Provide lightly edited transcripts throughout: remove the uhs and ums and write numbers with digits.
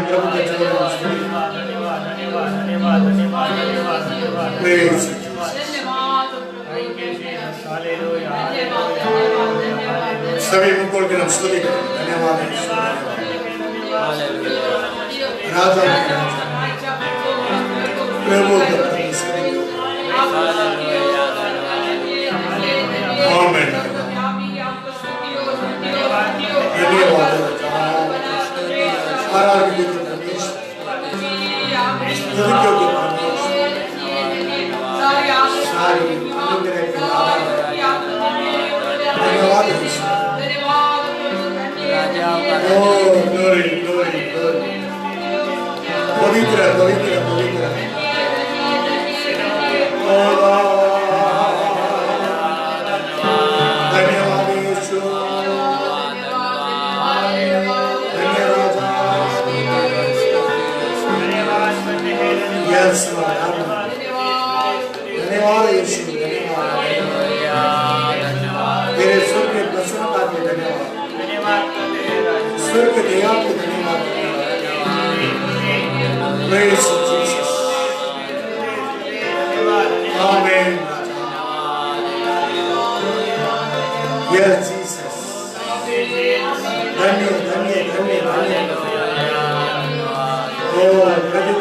प्रभु के चरणों में सभी मुकुट के नाम स्तुति करें। धन्यवाद राजा प्रभु आमीन। धन्यवाद आराधना के सारी अनुग्रह के धन्यवाद। पवित्र पवित्र पवित्र धन्यवाद यीशु। धन्यवाद यीशु। तेरे स्वर्ग के प्रसन्नता के धन्यवाद, स्वर्ग दया के धन्यवाद। Praise Jesus. Amen. Yes Jesus. धन्य धन्य धन्य धन्य। ओ प्रभु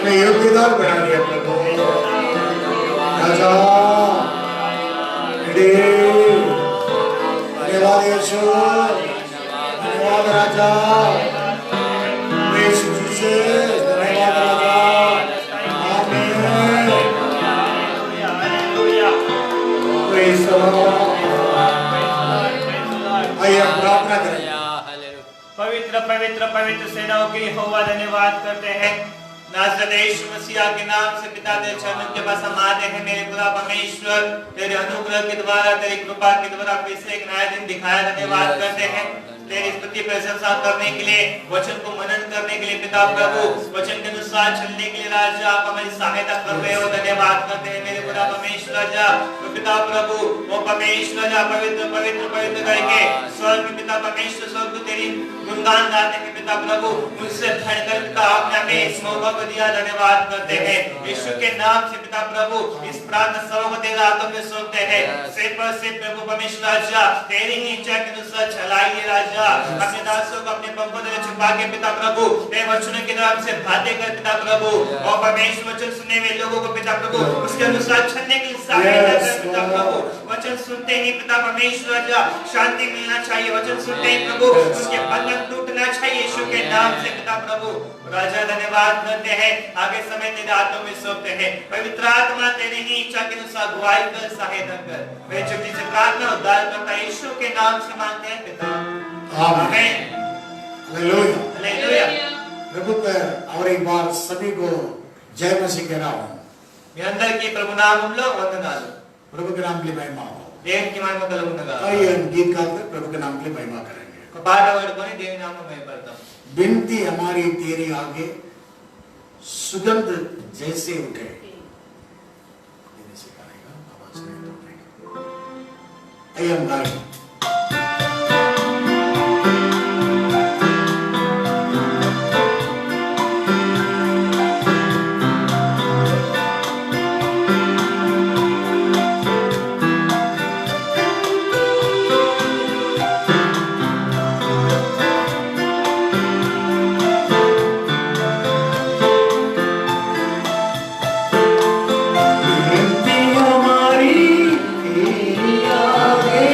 मैं योग्यदार बना दिया प्रभु। राजा धन्यवाद यीशु। धन्यवाद राजा। Praise Jesus. धन्यवाद राजा। आमीन। Praise the Lord. आइए प्रार्थना करें। पवित्र पवित्र पवित्र सेनाओं के यहोवा धन्यवाद करते हैं। नाज़रेत यीशु मसीह के नाम से पिता तेरे चरणों के पास हम आते हैं मेरे खुदा परमेश्वर। तेरे अनुग्रह के द्वारा तेरी कृपा के द्वारा फिर से एक नया दिन दिखाया। धन्यवाद करते हैं तेरी स्तुति प्रशंसा करने के लिए, वचन को मनन करने के लिए पिता प्रभु, वचन के अनुसार चलने के लिए राजा आप हमारी सहायता कर रहे हो। धन्यवाद करते हैं मेरे खुदा परमेश्वर राजा। पिता प्रभु वो परमेश्वर राजा पवित्र पवित्र पवित्र करके स्वर्ग पिता परमेश्वर स्वर्ग तेरी गुणगान गाते हैं पिता प्रभु। उनसे धड़कन का आपने हमें इस मौका को दिया। धन्यवाद करते हैं यीशु के नाम से पिता प्रभु। इस प्रार्थना सभा को तेरे हाथों में सौंपते हैं। सिर पर से प्रभु परमेश्वर राजा तेरी ही इच्छा के अनुसार चलाइए राजा। अपने दासों को अपने पंखों में छुपा के पिता प्रभु तेरे वचनों के द्वारा से बातें कर पिता प्रभु। और परमेश्वर वचन सुनने में लोगों को पिता प्रभु उसके अनुसार चलने की सहायता कर पिता प्रभु। वचन सुनते ही पिता परमेश्वर राजा शांति मिलना चाहिए। वचन सुनते ही प्रभु उसके बंधन टूटना चाहिए यीशु के नाम से पिता प्रभु। राजा धन्यवाद करते हैं। आगे समय तेरे हाथों में सौंपते हैं। पवित्र आत्मा तेरी ही इच्छा के अनुसार अगुवाई कर सहायता कर। मैं छोटी सी प्रार्थना उद्धार करता यीशु के नाम से मांगते हैं पिता आमीन। Hallelujah hallelujah. प्रभु पर और एक बार सभी को जय मसीह कह रहा हूँ। మీ అందరికీ ప్రభు నామములో వందనాలు। प्रभु के नाम के लिए महिमा हो। దేవునికి మహిమ కలుగునుగా। आइए हम गीत गाकर प्रभु के नाम के लिए महिमा करेंगे। ఒక పాట పాడుకొని దేవుని నామం మహిమపడతాం। बिनती हमारी तेरे आगे सुगंध जैसे उठे। आइए हम गाएं। हमारी तेरी आगे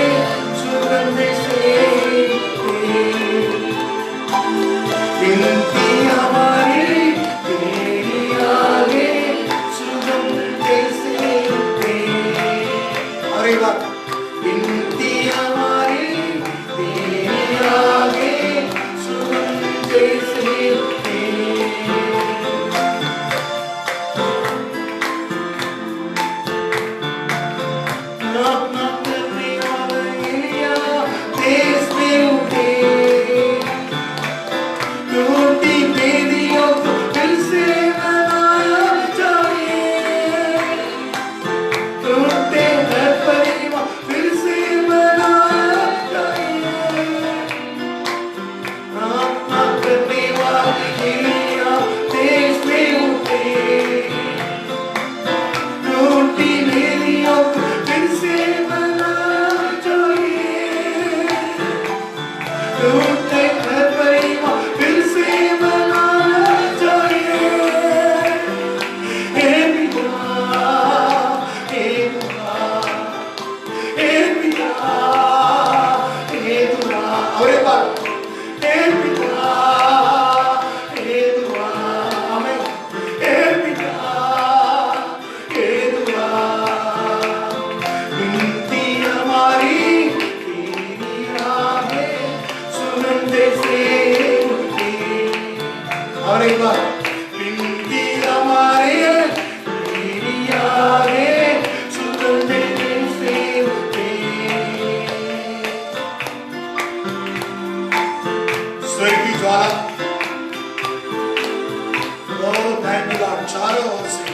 और एक बार, विनती हमारी है तेरी आगे सुगंध से उठे। स्वर्ग की ज्वाला चारों ओर से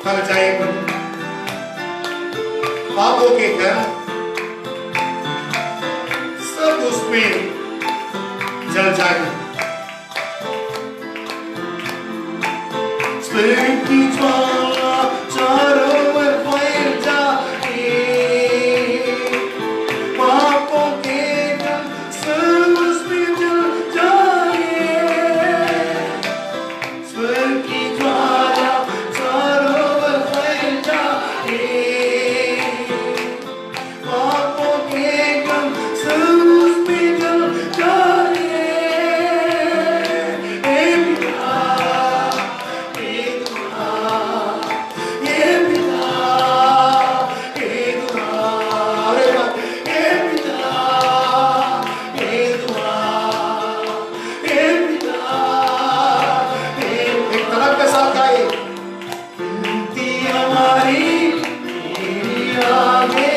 फल जाए प्रभु, पापों के घर सब उसमें जल जाए। स्वर्ग की ज्वाला चारों ओर फैल जाए, पापों के घर सब उसमें जल जाए। स्वर्ग की ज्वाला चारों ओर फैल जाए, पापों के गम सब उसमें जल जाए। हे पिता, हे दुआ, हे पिता, हे दुआ, अरे बाप, हे पिता, हे दुआ, हे पिता, एक तड़प के साथ गाइए। विनती हमारी तेरी आगे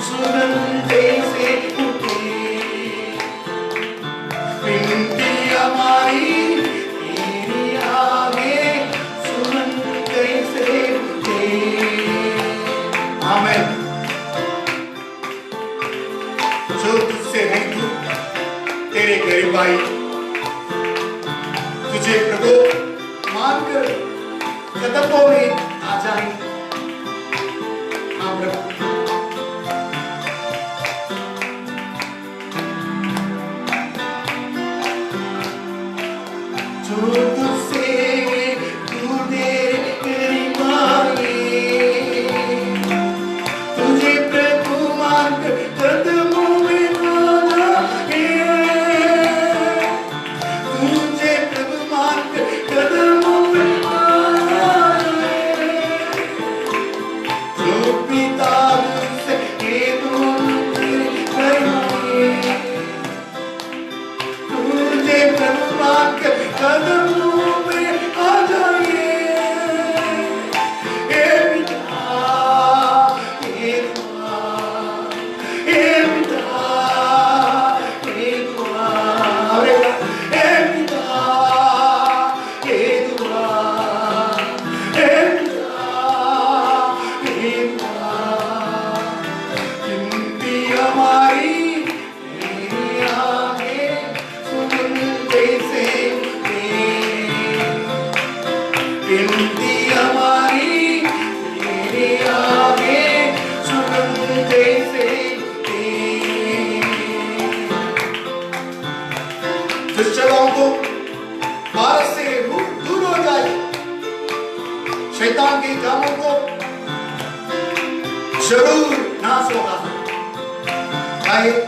सुगंध से उठे, विनती हमारी तेरी आगे सुगंध से उठे। आमीन। जो तुझसे नहीं तू तेरे गरीब भाई तुझे प्रभु मानकर कदमों में आ जाए। हाँ प्रभु, जो तुझसे तू तेरे गरीब आए, तुझे प्रभु मानकर कदमों में आ जाए। तुझे प्रभु मानकर कदमों में आ जाए। जो पिता से ये दोनों तेरे कराए, तुझे प्रभु मानकर कदमों में आ जाए। हे पिता, हे दुआ, हे पिता, हे दुआ, अरे हे पिता, हे दुआ, हे पिता, हे दुआ। विनती हमारी तेरी आगे सुगंध से उठे, विनती हमारी तेरी आगे सुगंध से उठे। दुष्टों को भारत से दूर हो जाए, शैतान के कामों को जरूर नाश होगा। आइए,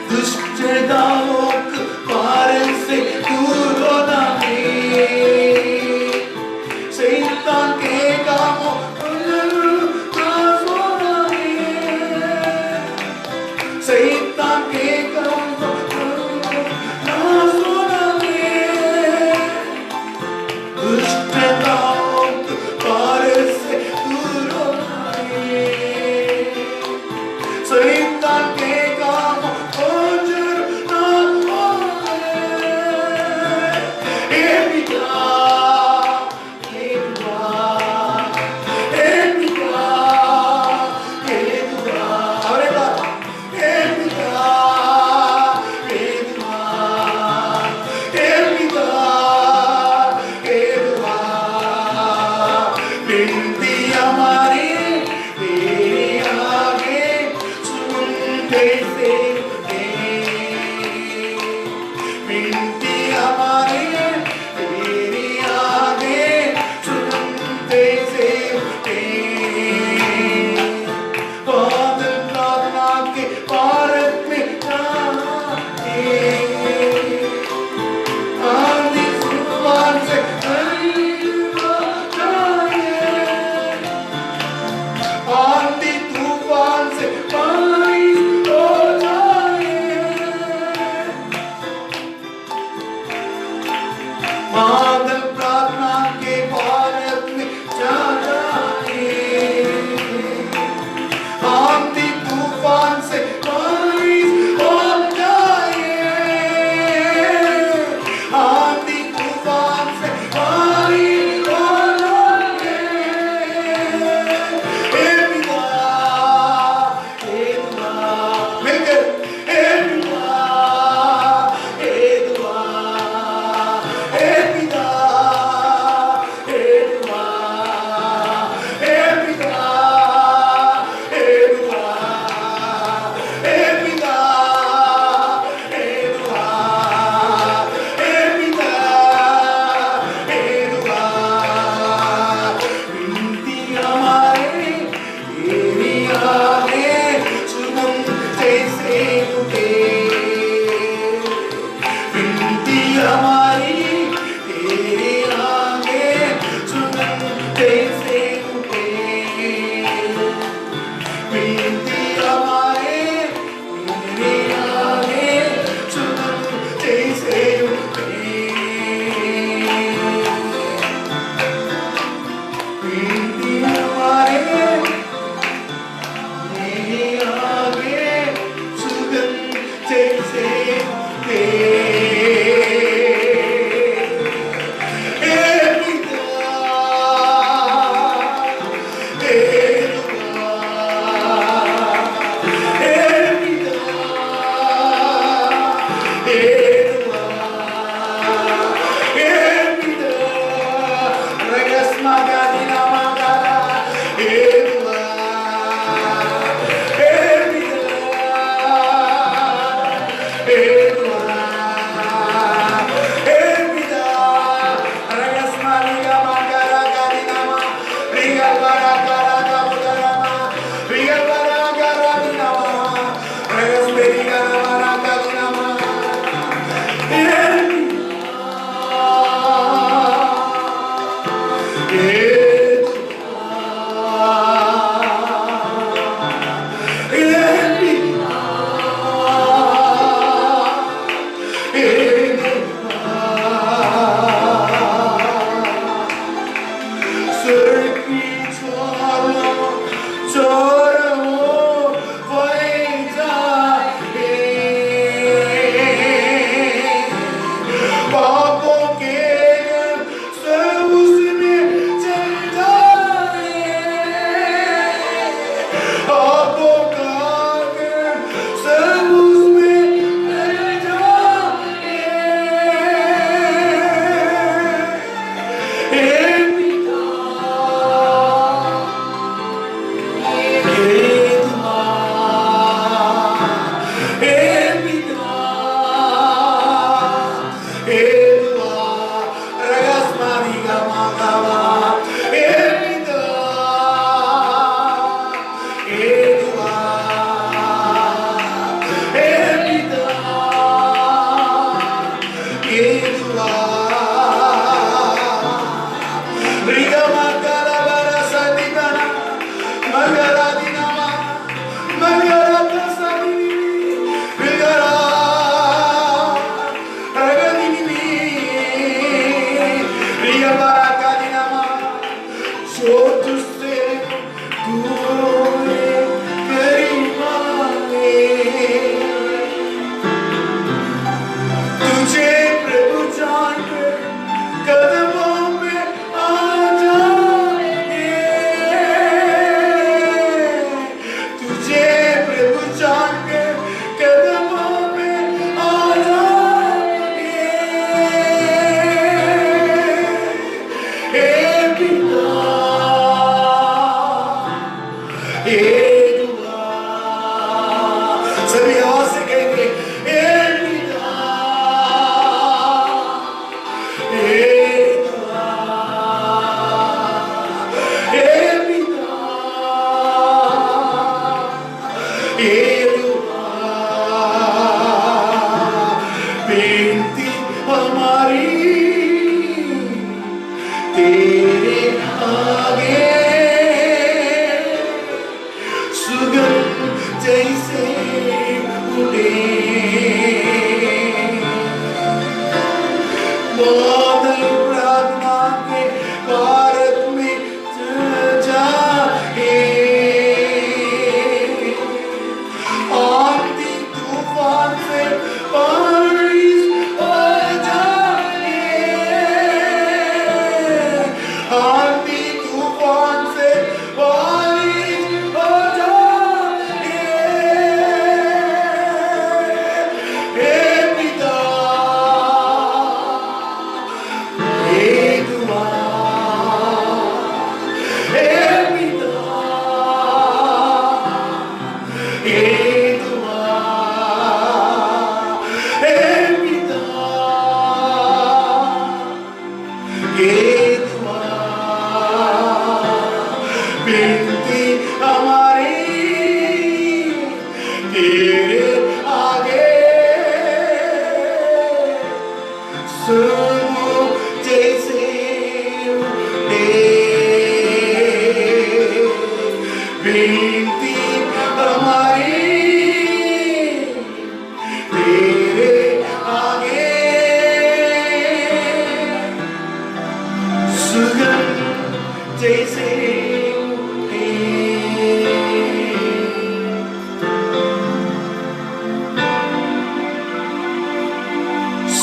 दुष्ट दामों भारत से दूर होना है, शैतान के कामों को जरूर नाश होना है। शैतान के कामों को नाश होना है। दुष्ट दामों भारत से दूर होना है, शैतान के कामों को जरूर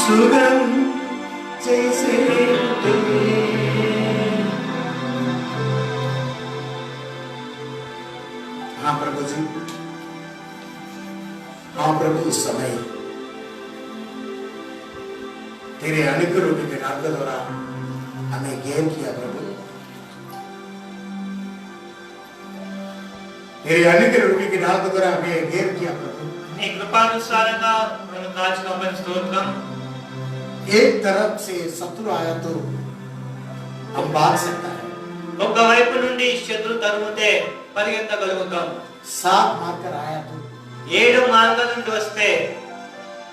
सुगम जैसे हाँ प्रभु जी, हाँ प्रभु, इस समय तेरे अनुग्रह के नाम के द्वारा हमें घेर किया प्रभु। तेरे अनुग्रह के नाम के द्वारा हमें घेर किया प्रभु। నీ కృపానుసారంగా మనం కాచుకోమని స్తోత్రం। एक तरफ से शत्रु आया तो हम भाग सकता है, ఒక వైపు నుండి శత్రు తరుముతే పరిగెత్తగలుగుతాం। साथ मारकर आया तो 7 మార్గాల నుండి వస్తే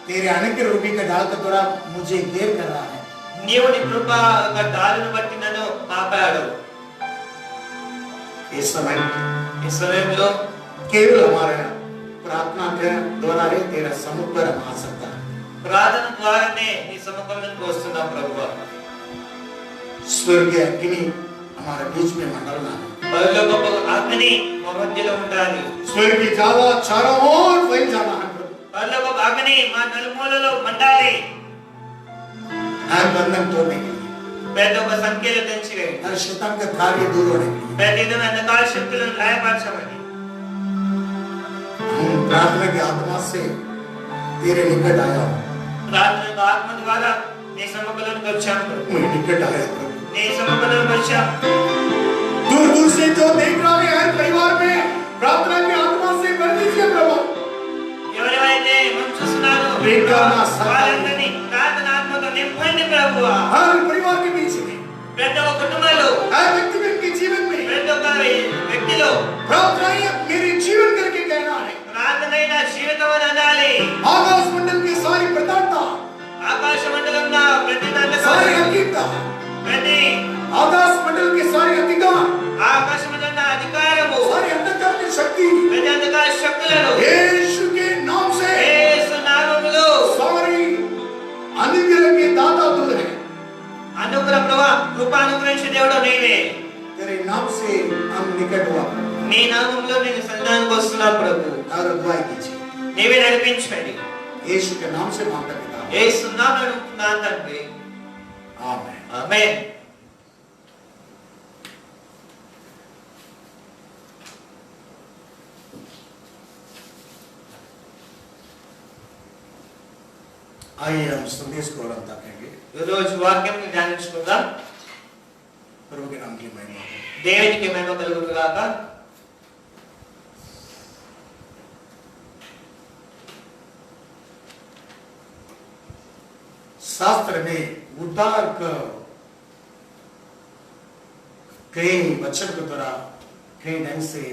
तेरे अनुग्रह रूपी का डाल के द्वारा मुझे घेर कर रहा है। నీవు నీ కృపా దారిని బట్టి నన్ను కాపాడు। इस समय ఈ సమయంలో केवल हमारा प्रार्थना के द्वारा ही तेरा समुख पर हम आ सकता है। ప్రార్థన ద్వారానే నీ సముఖంలోకి వస్తున్నాం ప్రభువా। स्वर्गीय अग्नि हमारे बीच में मंडलना है। పరలోకపు అగ్ని మా మధ్యలో ఉండాలి। स्वर्ग की ज्वाला चारों ओर फैल जाना है प्रभु। పరలోకపు అగ్ని మా నలుమూలలో మండాలి। हर बंधन तोड़ने के लिए, ప్రతి ఒక్క సంఖ్యలు తెంచివేయండి। हर शैतान का कार्य दूर होने के लिए ప్రతి దిన అంధకార శక్తులను లయపరచమని हम प्रार्थना की आत्मा से तेरे निकट आया हूँ। ప్రార్థన ఆత్మ ద్వారా నీ సముఖంలోకి వచ్చాం ప్రభు। मैं निकट आया प्रभु। నీ సముఖంలోకి వచ్చాం। दूर दूर से जो देख रहा है हर परिवार में प्रार्थना की आत्मा से भर दीजिए प्रभु। ఎవరైతే మనం చూస్తున్నారో వారందరినీ ప్రార్థన ఆత్మతో నింపండి ప్రభువా। हर परिवार के बीच में, ప్రతి ఒక్క కుటుంబంలో, हर व्यक्ति के जीवन में ప్రతి ఒక్క వ్యక్తిలో प्रार्थना ही मेरे जीवन करके कहना है। ప్రార్థనైన జీవితం అని అనాలి। आकाश मंडल की सारी प्रतापता, ఆకాశ మండలంలో ప్రతి सारी हकीकत, ప్రతి आकाश मंडल के सारे अधिकार, ఆకాశ మండల అధికారము, सारी अंधकार की शक्ति ప్రతి అంధకార శక్తులను यीशु के नाम से, యేసు నామములో सारी अनुग्रह के दाता तू है। అనుగ్రహ ప్రభా, కృపానుగ్రహించే దేవుడు నీవే। तेरे नाम से हम निकट हुआ నీ నామములో నేను సన్నిధానానికి వస్తున్నా ప్రభు। और अगुवाई कीजिए। నీవే నడిపించండి। यीशु के नाम से मांगता पिता, యేసు నామములో నా తండ్రి, आमीन। ఆమేన్। आइए हम संदेश को आरंभ करेंगे। ఈ రోజు వాక్యం ధ్యానించుకుందాం। प्रभु के नाम की महिमा हो। దేవునికి మహిమ కలుగును గాక। शास्त्र में उद्धार का कई वचन के द्वारा कई ढंग से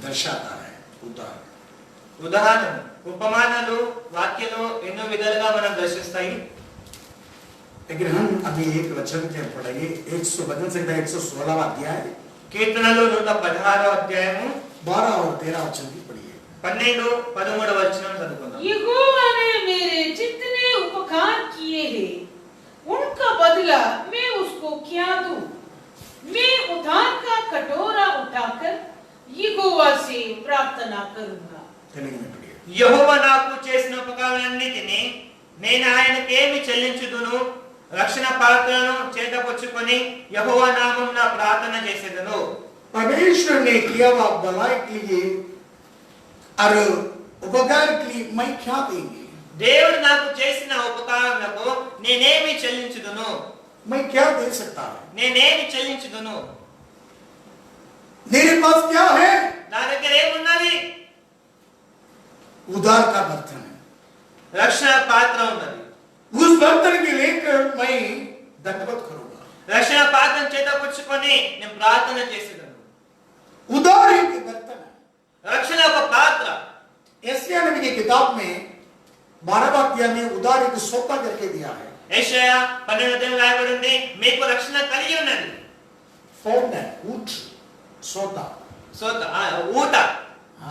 दर्शाता है। उद्धार ఉదాహరణ, ఉపమానాలు వాక్యాలు ఎన్నో విధాలుగా మనం దర్శిస్తాయి। लेकिन हम अभी एक वचन के पढ़ेंगे, 100 से 116 अध्याय, కీర్తనలు 116వ అధ్యాయము 12 और 13 वचन की पढ़िए। 12, 13 వచనం చదువుకుందాం। यहोवा ने मेरे जितने उपकार किए हैं उनका बदला मैं उसको क्या दूं? मैं उधार का कटोरा उठाकर यहोवा से प्रार्थना करूंगा। तेलुगु में पढ़िए। యెహోవా నాకు చేసిన ఉపకారాలన్నిటిని నేను ఆయనకి ఏమి చెల్లించుదును? రక్షణ పాత్రను చేతపుచ్చుకొని యెహోవా నామమున ప్రార్థన చేసేదను। परमेश्वर ने किया हुआ भलाई के लिए और उपकार के लिए मैं क्या देंगे? దేవుడు నాకు చేసిన ఉపకారములకు నేనేమి చెల్లించుదును? मैं क्या दे सकता हूँ? నేనేమి చెల్లించుదును? मेरे पास क्या है? నా దగ్గర ఏమున్నది? उधार का बर्तन है। రక్షణ పాత్ర ఉన్నది। उस बर्तन के लेकर मैं दंडवत करूंगा। రక్షణ పాత్రను చేతపుచ్చుకొని నేను ప్రార్థన చేసేదను। उधार एक बर्तन है। రక్షణ ఒక పాత్ర। यशायाह नबी की किताब में 12वां अध्याय में उधार एक सोता करके दिया है। యెషయా 12వ అధ్యాయంలో రాయబడి ఉంది, మీకు రక్షణ కలిగి ఉన్నది। फोन है, ऊट, सोता। సోత ఊట,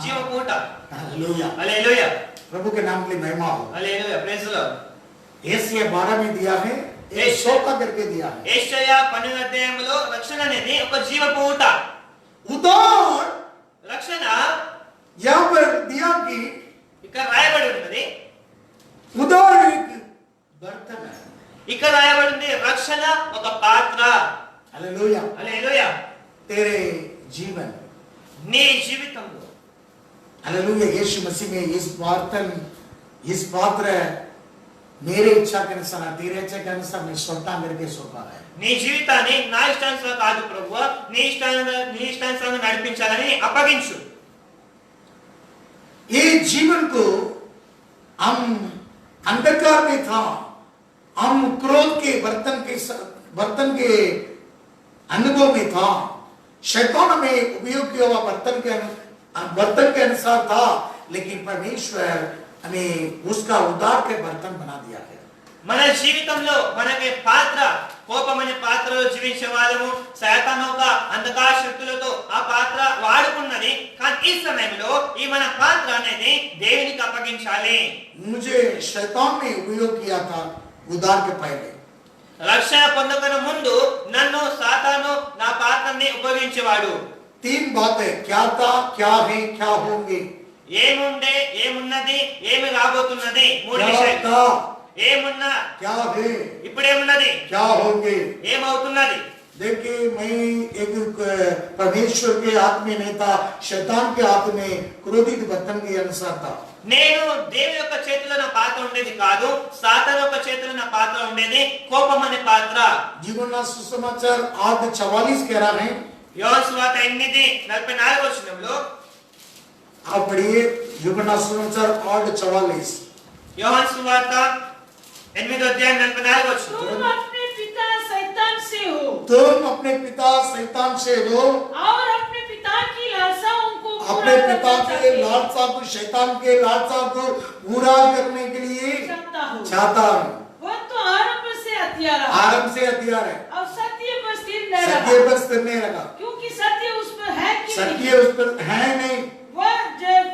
జీవపు ఊట। हालेलुया। హల్లెలూయా, प्रभु के नाम के लिए महिमा हो। హల్లెలూయా, ప్రైజ్ ది లార్డ్। यशायाह 12 में दिया है, एक सोता करके दिया है। యెషయా 12వ అధ్యాయంలో రక్షణ అనేది ఒక జీవపు ఊట। उधार రక్షణ यहाँ पर दिया कि ఇక్కడ రాయబడి ఉన్నది, उधार एक बर्तन है। ఇక్కడ రాయబడింది రక్షణ ఒక పాత్ర. हालेलुया। హల్లెలూయా. तेरे जीवन, నీ జీవితంలో हालेलुया, यीशु मसीह में इस पात्र मेरे इच्छा के अनुसार तेरे इच्छा के अनुसार मैं सौंपता करके सौंपा है। నీ జీవితాన్ని నా ఇష్టానుసారం కాదు ప్రభువా, నీ ఇష్టానుసారం నడిపించాలని అప్పగించు. ये जीवन को हम अंधकार में था, हम क्रोध के बर्तन के अनुभव में था, शैतान में उपयोग किया हुआ बर्तन के अनुसार था, लेकिन परमेश्वर हमें उसका उदार के बर्तन बना दिया है। మన జీవితంలో మనకి పాత్ర కోపం అనే పాత్రలో జీవించే వాళ్ళము సైతాను యొక్క అంధకార శక్తులతో ఆ పాత్ర వాడుకున్నది. కానీ ఈ సమయంలో ఈ మన పాత్ర అనేది దేవునికి అప్పగించాలి. मुझे शैतान ने उपयोग किया था उदार के पहले। రక్షణ పొందకన ముందు నన్ను సాతాను నా పాత్రని ఉపయోగించేవాడు. 3 बातें, क्या था, क्या है, क्या होंगे। ఏముండే, ఏమున్నది, ఏమి రాబోతున్నది. 3 क्या విషయాలు. था, ఏమున్నా, क्या है, ఇప్పుడేమున్నది, क्या होंगे। ఏమవుతున్నది. देखिए, मैं एक परमेश्वर के हाथ में नहीं था, शैतान के हाथ में क्रोधित बर्तन के अनुसार था। నేను దేవుని యొక్క చేతిలో నా పాత్ర ఉండేది కాదు, సాతాను యొక్క చేతిలో నా పాత్ర ఉండేది, కోపం అనే పాత్ర. जीवन सुसमाचार 8:44 कह रहा है। యోహాను సువార్త 8:44 వచనంలో आप पढ़िए, जीवन सुसमाचार 8:44। యోహాను సువార్త 8:44 వచనం. तुम अपने पिता शैतान से हो तुम अपने पिता शैतान से हो और अपने पिता की लालसाओं को अपने पूरा पिता करना के चाहते हो। लालसा को, शैतान के लालसा को पूरा करने के लिए चाहता है। वह तो आरंभ से हथियारा है आरंभ से हथियार है, और सत्य पर स्थिर न सत्य रहा, पर स्थिर नहीं रखा, क्योंकि सत्य उस पर है कि नहीं। सत्य उस पर है नहीं, वह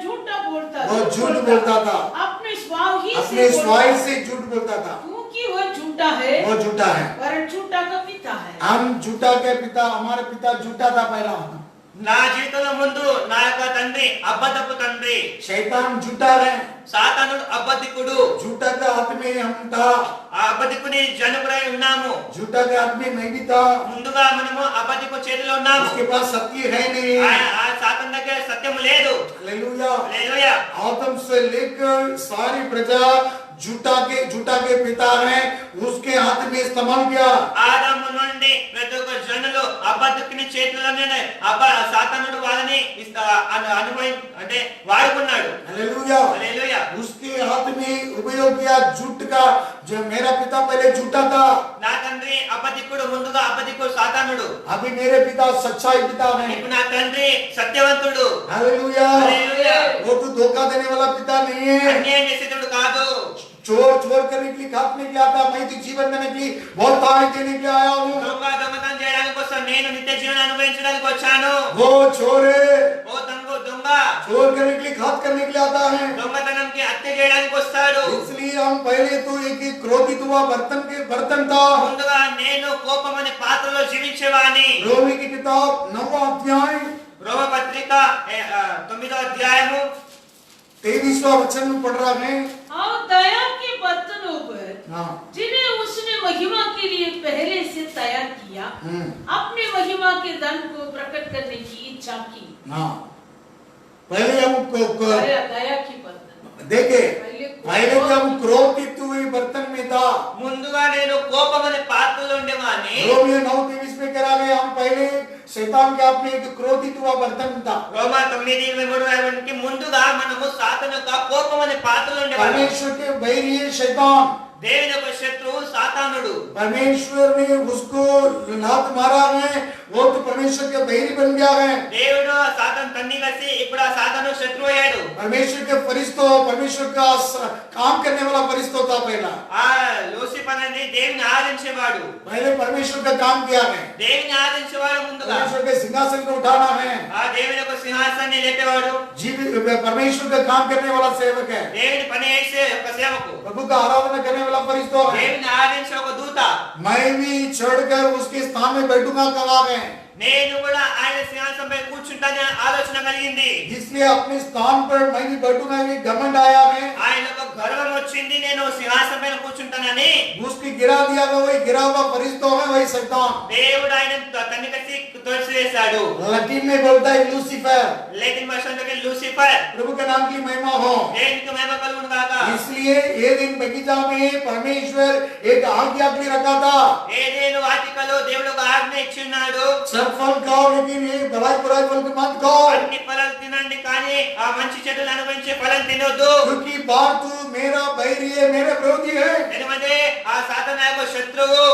झूठा बोलता वो झूठ बोलता था, अपने स्वभाव ही अपने से स्वाय बोलता, से झूठ बोलता था, क्योंकि वह झूठा है, वो झूठा है। वरन झूठा का पिता है। हम झूठा के पिता, हमारे पिता झूठा था पहला। నా జీవితంలో ముందు నా యొక్క తండ్రి అబద్ధపు తండ్రి, शैतान झूठा है, సాతానుడు అబద్ధికుడు. झूठा के हाथ में हम था, ఆ అబద్ధికుని జనుకుడై ఉన్నాము. झूठा के हाथ में मैं भी था, ముందుగా మనము అబద్ధికు చేతిలో ఉన్నాము. उसके पास सत्य है नहीं। ఆ సాతాను దగ్గర సత్యము లేదు. हालेलुया। హల్లెలూయా. आदम से लेकर सारी प्रजा झूठा के पिता हैं, उसके हाथ में इस्तेमाल किया। ఆదాము నుండి ప్రతి ఒక్క జనులు అబద్ధికుని చేతిలోనే సాతానుడు వాళ్ళని అనుభవం అంటే వాడుకున్నాడు. हालेलुया। హల్లెలూయా. उसके हाथ में उपयोग किया झूठ का, जो मेरा पिता पहले झूठा था, నా తండ్రి అబద్ధికుడు, ముందుగా అబద్ధికుడు సాతానుడు. अभी मेरे पिता सच्चाई पिता हैं। ఇప్పుడు నా తండ్రి సత్యవంతుడు. हालेलुया। హల్లెలూయా. वो तो धोखा देने वाला पिता नहीं है, అన్యాయం చేసేటోడు కాదు. चोर करने के लिए, काटने के लिए आता, मैं तो जीवन देने के लिए, बहुत तारीफ देने के लिए आया हूँ। దొంగతనం చేయడానికి కోసం నేను నిత్య జీవనం అనుభవించడానికి వచ్చాను. वो चोर है, ఓ దొంగ चोर करने के लिए, घात करने के लिए आता है। దొంగతనంకి హత్య చేయడానికి వస్తాడు. इसलिए हम पहले तो एक क्रोधित हुआ बर्तन था। ముందుగా నేను కోపం అనే పాత్రలో జీవించేవాని. रोमी की किताब 9वां अध्याय రోమ పత్రిక 9వ అధ్యాయము 23वां वचन में पढ़ रहा है। और दया के बर्तनों पर हाँ। जिन्हें उसने महिमा के लिए पहले से तैयार किया, अपने महिमा के धन को प्रकट करने की इच्छा की। हाँ। पहले हम दया की बर्तन देखे, पहले जब हम क्रोधित हुए बर्तन में था, ముందుగా నేను కోపం అనే పాత్రలో ఉండేవాని. रोमियो 9:23 में कह रहा है, हम पहले शैतान के हाथ में एक क्रोधित हुआ बर्तन था। రోమా 9:23 రాయబడింది, ముందుగా మనము సాతాను యొక్క కోపం అనే పాత్రలో ఉండేవాని. परमेश्वर के बैरी है शैतान, దేవుని యొక్క శత్రువు సాతానుడు. परमेश्वर ने उसको लात मारा है, वो तो परमेश्वर के बैरी बन गया है। దేవుడు సాతాను తన్ని కలిసి ఇప్పుడు ఆ సాతాను శత్రువు అయ్యాడు. परमेश्वर के फरिश्तों, परमेश्वर का काम करने वाला फरिश्तों था पहला। ఆ లూసిఫర్ అనేది దేవుని ఆరాధించేవాడు. पहले परमेश्वर का काम किया है, దేవుని ఆరాధించేవాడు. ముందుగా परमेश्वर के सिंहासन को उठाना है। ఆ దేవుని యొక్క సింహాసనాన్ని లేపేవాడు. परमेश्वर का काम करने वाला सेवक है, దేవుని పని చేసే ఒక సేవకు, प्रभु का आराधना करने वाला फरिश्तों है। దేవుని ఆరాధించే ఒక దూత. मैं भी चढ़कर उसके स्थान में बैठूंगा कगार है, నేను కూడా ఆయన సింహాసనంపై కూర్చుంటానని ఆలోచన కలిగింది. इसलिए अपने स्थान पर मैं भी बैठूंगा, ये घमंड आया है। ఆయన ఒక గర్వం వచ్చింది, నేను సింహాసనం పైన కూర్చుంటానని కానీ उसकी गिरा दिया गया वही गिरा हुआ फरिश्ता है वही शैतान। దేవుడు ఆయన తన్నికసి తోసివేశాడు। लैटिन में बोलता है लूसीफर। लेकिन भाषा में लूसीफर। प्रभु के नाम की महिमा हो। దేవునికి మహిమ కలుగును గాక। इसलिए एदेन बगीचा में परमेश्वर एक आज्ञा के लिए रखा था। ఏదేను వాటికలో దేవుడు ఒక ఆజ్ఞ ఇచ్చినాడు। सब फल खाओ लेकिन ये बुराई बुराई फल के मत खाओ। అన్ని ఫలాలు తినండి కానీ ఆ మంచి చెడులను అనుభవించే ఫలం తినొద్దు। क्योंकि बात तू मेरा बैरी है मेरे विरोधी है। ఎందుకంటే ఆ సాతాను యొక్క శత్రువు।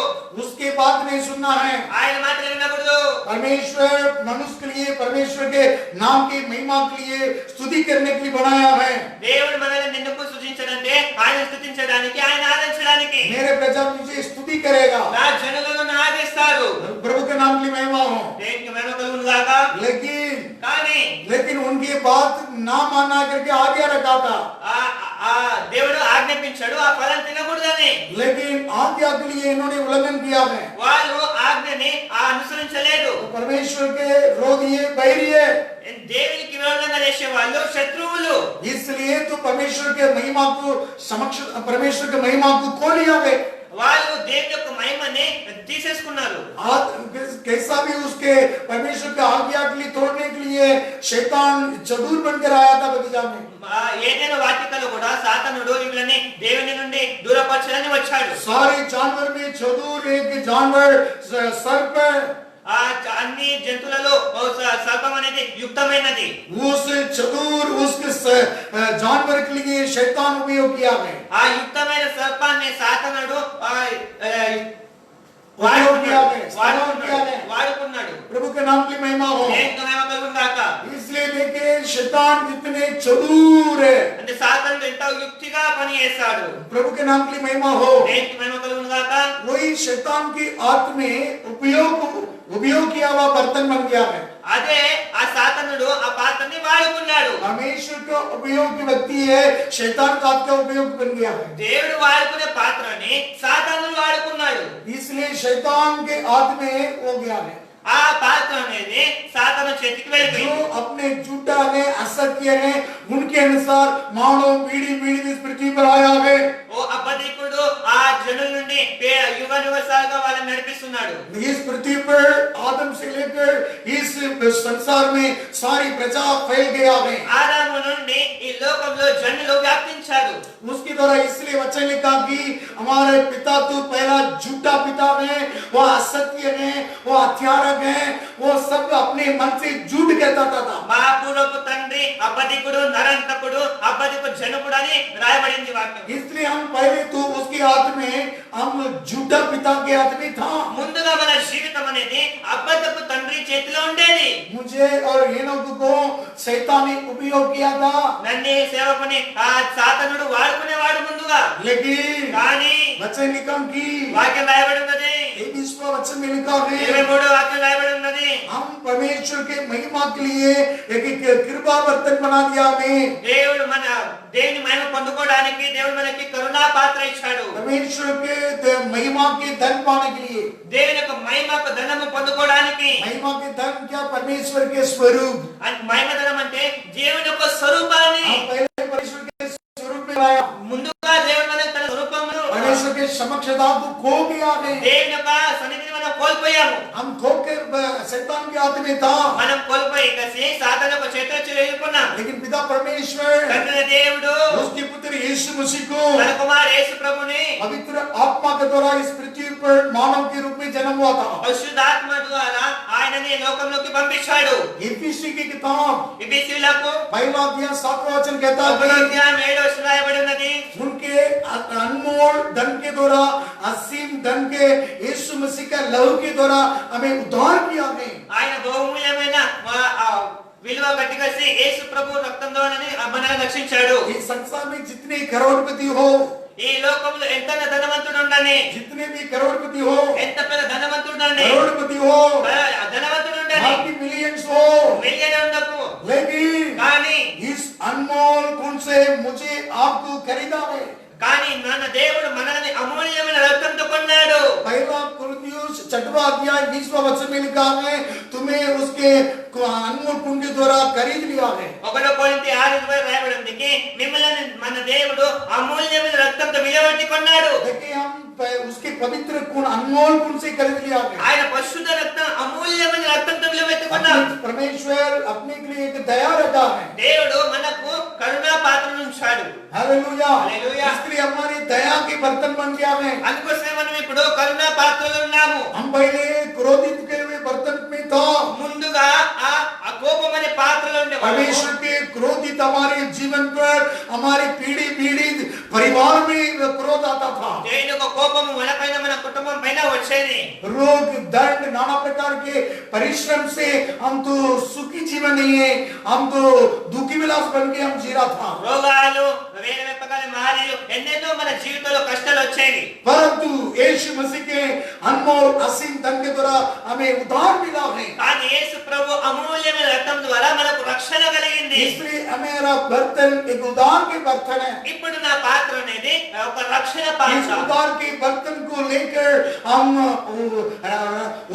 उसकी बात नहीं सुनना है। ఆయన మాట వినకూడదు। परमेश्वर मनुष्य के लिए परमेश्वर के नाम की महिमा के लिए स्तुति करने के लिए बनाया है। దేవుడు మనల్ని నిన్నుకు స్తుతించడంటే ఆయన స్తుతించడానికి ఆయన ఆరాధించడానికి। मेरे प्रजा मुझे स्तुति करेगा। నా జనులను ఆరాధిస్తారు। प्रभु के नाम की महिमा हो। దేవునికి మహిమ కలుగును గాక। लेकिन उनकी बात ना मानना करके आज्ञा रखा था। దేవుడు ఆజ్ఞాపించాడు ఆ ఫలం తినకూడదని। लेकिन आज्ञा के लिए इन्होंने उल्लंघन किया है। వాళ్ళు ఆజ్ఞని అనుసరించలేదు। परमेश्वर के विरोधी है बैरी है। దేవునికి విరోధంగా చేసే వాళ్ళు శత్రువులు। इसलिए तो परमेश्वर के महिमा को समक्ष परमेश्वर के महिमा को खो लिया है। వాళ్ళు దేవుని యొక్క మహిమని తీసేసుకున్నారు। कैसा भी उसके परमेश्वर के आज्ञा के लिए तोड़ने के लिए शैतान चतुर बनकर आया था बगीचा में। ఏదైనా వాటికలో కూడా సాతానుడు వీళ్ళని దేవుని నుండి దూరపరచాలని వచ్చాడు। सारे जानवर में चतुर एक जानवर सर्प అన్ని జంతువులలో సర్పం అనేది యుక్తమైనది। उस चतुर उसके जानवर के लिए शैतान उपयोग किया है। ఆ యుక్తమైన సర్పాన్ని సాతానుడు వాడుకున్నాడు। प्रभु के नाम की महिमा हो। इसलिए देखिए शैतान जितने चतुर है అంటే సాతానుడు ఎంత యుక్తిగా పని చేస్తాడు। प्रभु के नाम की महिमा हो। वही शैतान की आत्मा में उपयोग किया हुआ बर्तन बन गया है। అదే ఆ సాతానుడు ఆ పాత్రని వాడుకున్నాడు। परमेश्वर का उपयोग की व्यक्ति है शैतान का आपका उपयोग बन गया है। దేవుడు వాడుకునే పాత్రని సాతానుడు వాడుకున్నాడు। इसलिए शैतान के आत्मा में हो गया है। ఆ పాత్ర అనేది సాతాను చేతికి వెళ్ళిపోయింది। जो अपने झूठा ने असत्य ने उनके अनुसार मानव पीढ़ी पीढ़ी इस पृथ्वी पर आया है। ఓ అబద్ధికుడు ఆ జనుల నుండి యుగ యుగాలుగా వాళ్ళని నడిపిస్తున్నాడు। इस पृथ्वी पर आदम से लेकर इस संसार में सारी प्रजा फैल गया है। ఆదాము నుండి ఈ లోకంలో జనులు వ్యాపించారు। उसके द्वारा इसलिए वचन लिखा कि हमारे पिता तो पहला झूठा पिता है, वो असत्य है, वो हत्यारक है, वो सब अपने मन से झूठ कहता था। మా పూర్వపు తండ్రి అబద్ధికుడు నరంతకుడు అబద్ధికు జనకుడు అని రాయబడింది వాక్యం। इसलिए हम पहले तो उसके हाथ में हम झूठा पिता के हाथ में था। ముందుగా మన జీవితం అనేది అబద్ధపు తండ్రి చేతిలో ఉండేది। मुझे और हेनोक को शैतान ने उपयोग किया था। నన్ను సేవకుని ఆ సాతానుడు వాడుకునేవాడు ముందుగా। लेकिन కానీ वचन लिखा कि వాక్యం రాయబడి ఉన్నది। वचन में लिखा है 23 వాక్యం రాయబడి ఉన్నది। हम परमेश्वर के महिमा के लिए एक कृपा बर्तन बना दिया हमें। దేవుడు మన దేవుని మహిమ పొందుకోవడానికి దేవుడు మనకి కరుణా పాత్ర ఇచ్చాడు। परमेश्वर के महिमा के धन पाने के लिए దేవుని యొక్క మహిమకు ధనము పొందుకోవడానికి। महिमा के धन क्या परमेश्वर के स्वरूप। మహిమ ధనం అంటే దేవుని యొక్క స్వరూపాన్ని। पहले परमेश्वर के स्वरूप में लाया। ముందుగా దేవుడు మనకు తన స్వరూపమును परमेश्वर के समक्षता को खो गया है। దేవుని యొక్క సన్నిధిని మనం కోల్పోయాము। हम खोकर शैतान के हाथ में था। మనం కోల్పోయి కసి సాతాను యొక్క చేతిలో చిక్కుకున్నాం। लेकिन पिता परमेश्वर తండ్రి దేవుడు उसके पुत्र यीशु मसीह को తన కుమార్ యేసు ప్రభుని पवित्र आत्मा के द्वारा इस पृथ्वी पर मानव के रूप में जन्म हुआ था। పరిశుద్ధాత్మ ద్వారా ఆయనని లోకంలోకి పంపించాడు। एफिसी की किताब ఎఫెసీయులకు पहला अध्याय 7वां वचन कहता है 7 రాయబడి ఉన్నది। उनके अनमोल धन के द्वारा असीम धन के यीशु मसीह का लहू के द्वारा हमें उद्धार किया है। ఆయన బహుమూల్యమైన విలువ కట్టికసి యేసు ప్రభు రక్తం ద్వారానే మనల్ని రక్షించాడు। इस संसार में जितने करोड़पति हो ఈ లోకంలో ఎంత ధనవంతుడు ఉండని जितने भी करोड़पति हो ఎంత పెద్ద ధనవంతుడు ఉండని करोड़पति हो ధనవంతుడు ఉండని बाकी मिलियंस हो మిలియన్ ఉండకు लेकिन కానీ इस अनमोल खून से मुझे आपको खरीदा है। కానీ మన దేవుడు మనల్ని అమూల్యమైన రక్తంతో కొన్నాడు। पहला कुरिन्थियोस 6वां अध्याय 20वां वचन में लिखा है तुम्हें उसके अनमोल खून के द्वारा खरीद लिया है। 1 కొరింథీ 6:20 రాయబడింది మిమ్మల్ని మన దేవుడు అమూల్యమైన రక్తంతో విలువబెట్టి కొన్నాడు। देखिए हम उसके पवित्र खून अनमोल खून से खरीद लिया गया ఆయన పరిశుద్ధ రక్తం అమూల్యమైన రక్తంతో వెతుకున్నాం. परमेश्वर अपने के लिए एक दया रखा है దేవుడు మనకు కరుణా పాత్రను ఉంచాడు. Hallelujah hallelujah. इसलिए हमारी दया के बर्तन बन गया है అందుకోసమే మనం ఇప్పుడు కరుణా పాత్రలో ఉన్నాము. हम पहले क्रोधित के हुए बर्तन में था ముందుగా ఆ కోపం అనే పాత్రలో ఉండేవాడు. परमेश्वर के क्रोधित हमारे जीवन पर हमारे पीढ़ी पीढ़ी परिवार में क्रोध आता था దేవుని యొక్క కోపము మనపైన మన కుటుంబం పైన వచ్చేది. रोग दर्द नाना प्रकार के परिश्रम से हम तो सुखी जीवन नहीं है हम तो दुखी विलास बन के हम जी रहा था రోగాలు వేరే రకాల మారియు ఎన్నెన్నో మన జీవితంలో కష్టాలు వచ్చేవి. परंतु यीशु मसीह के अनमोल असीम धन के द्वारा हमें उद्धार मिला है కానీ యేసు ప్రభు అమూల్యమైన రక్తం ద్వారా మనకు రక్షణ కలిగింది. इसलिए हमारा बर्तन एक उद्धार के बर्तन है ఇప్పుడు నా పాత్ర అనేది ఒక రక్షణ इस పాత్ర. उद्धार के बर्तन को लेकर हम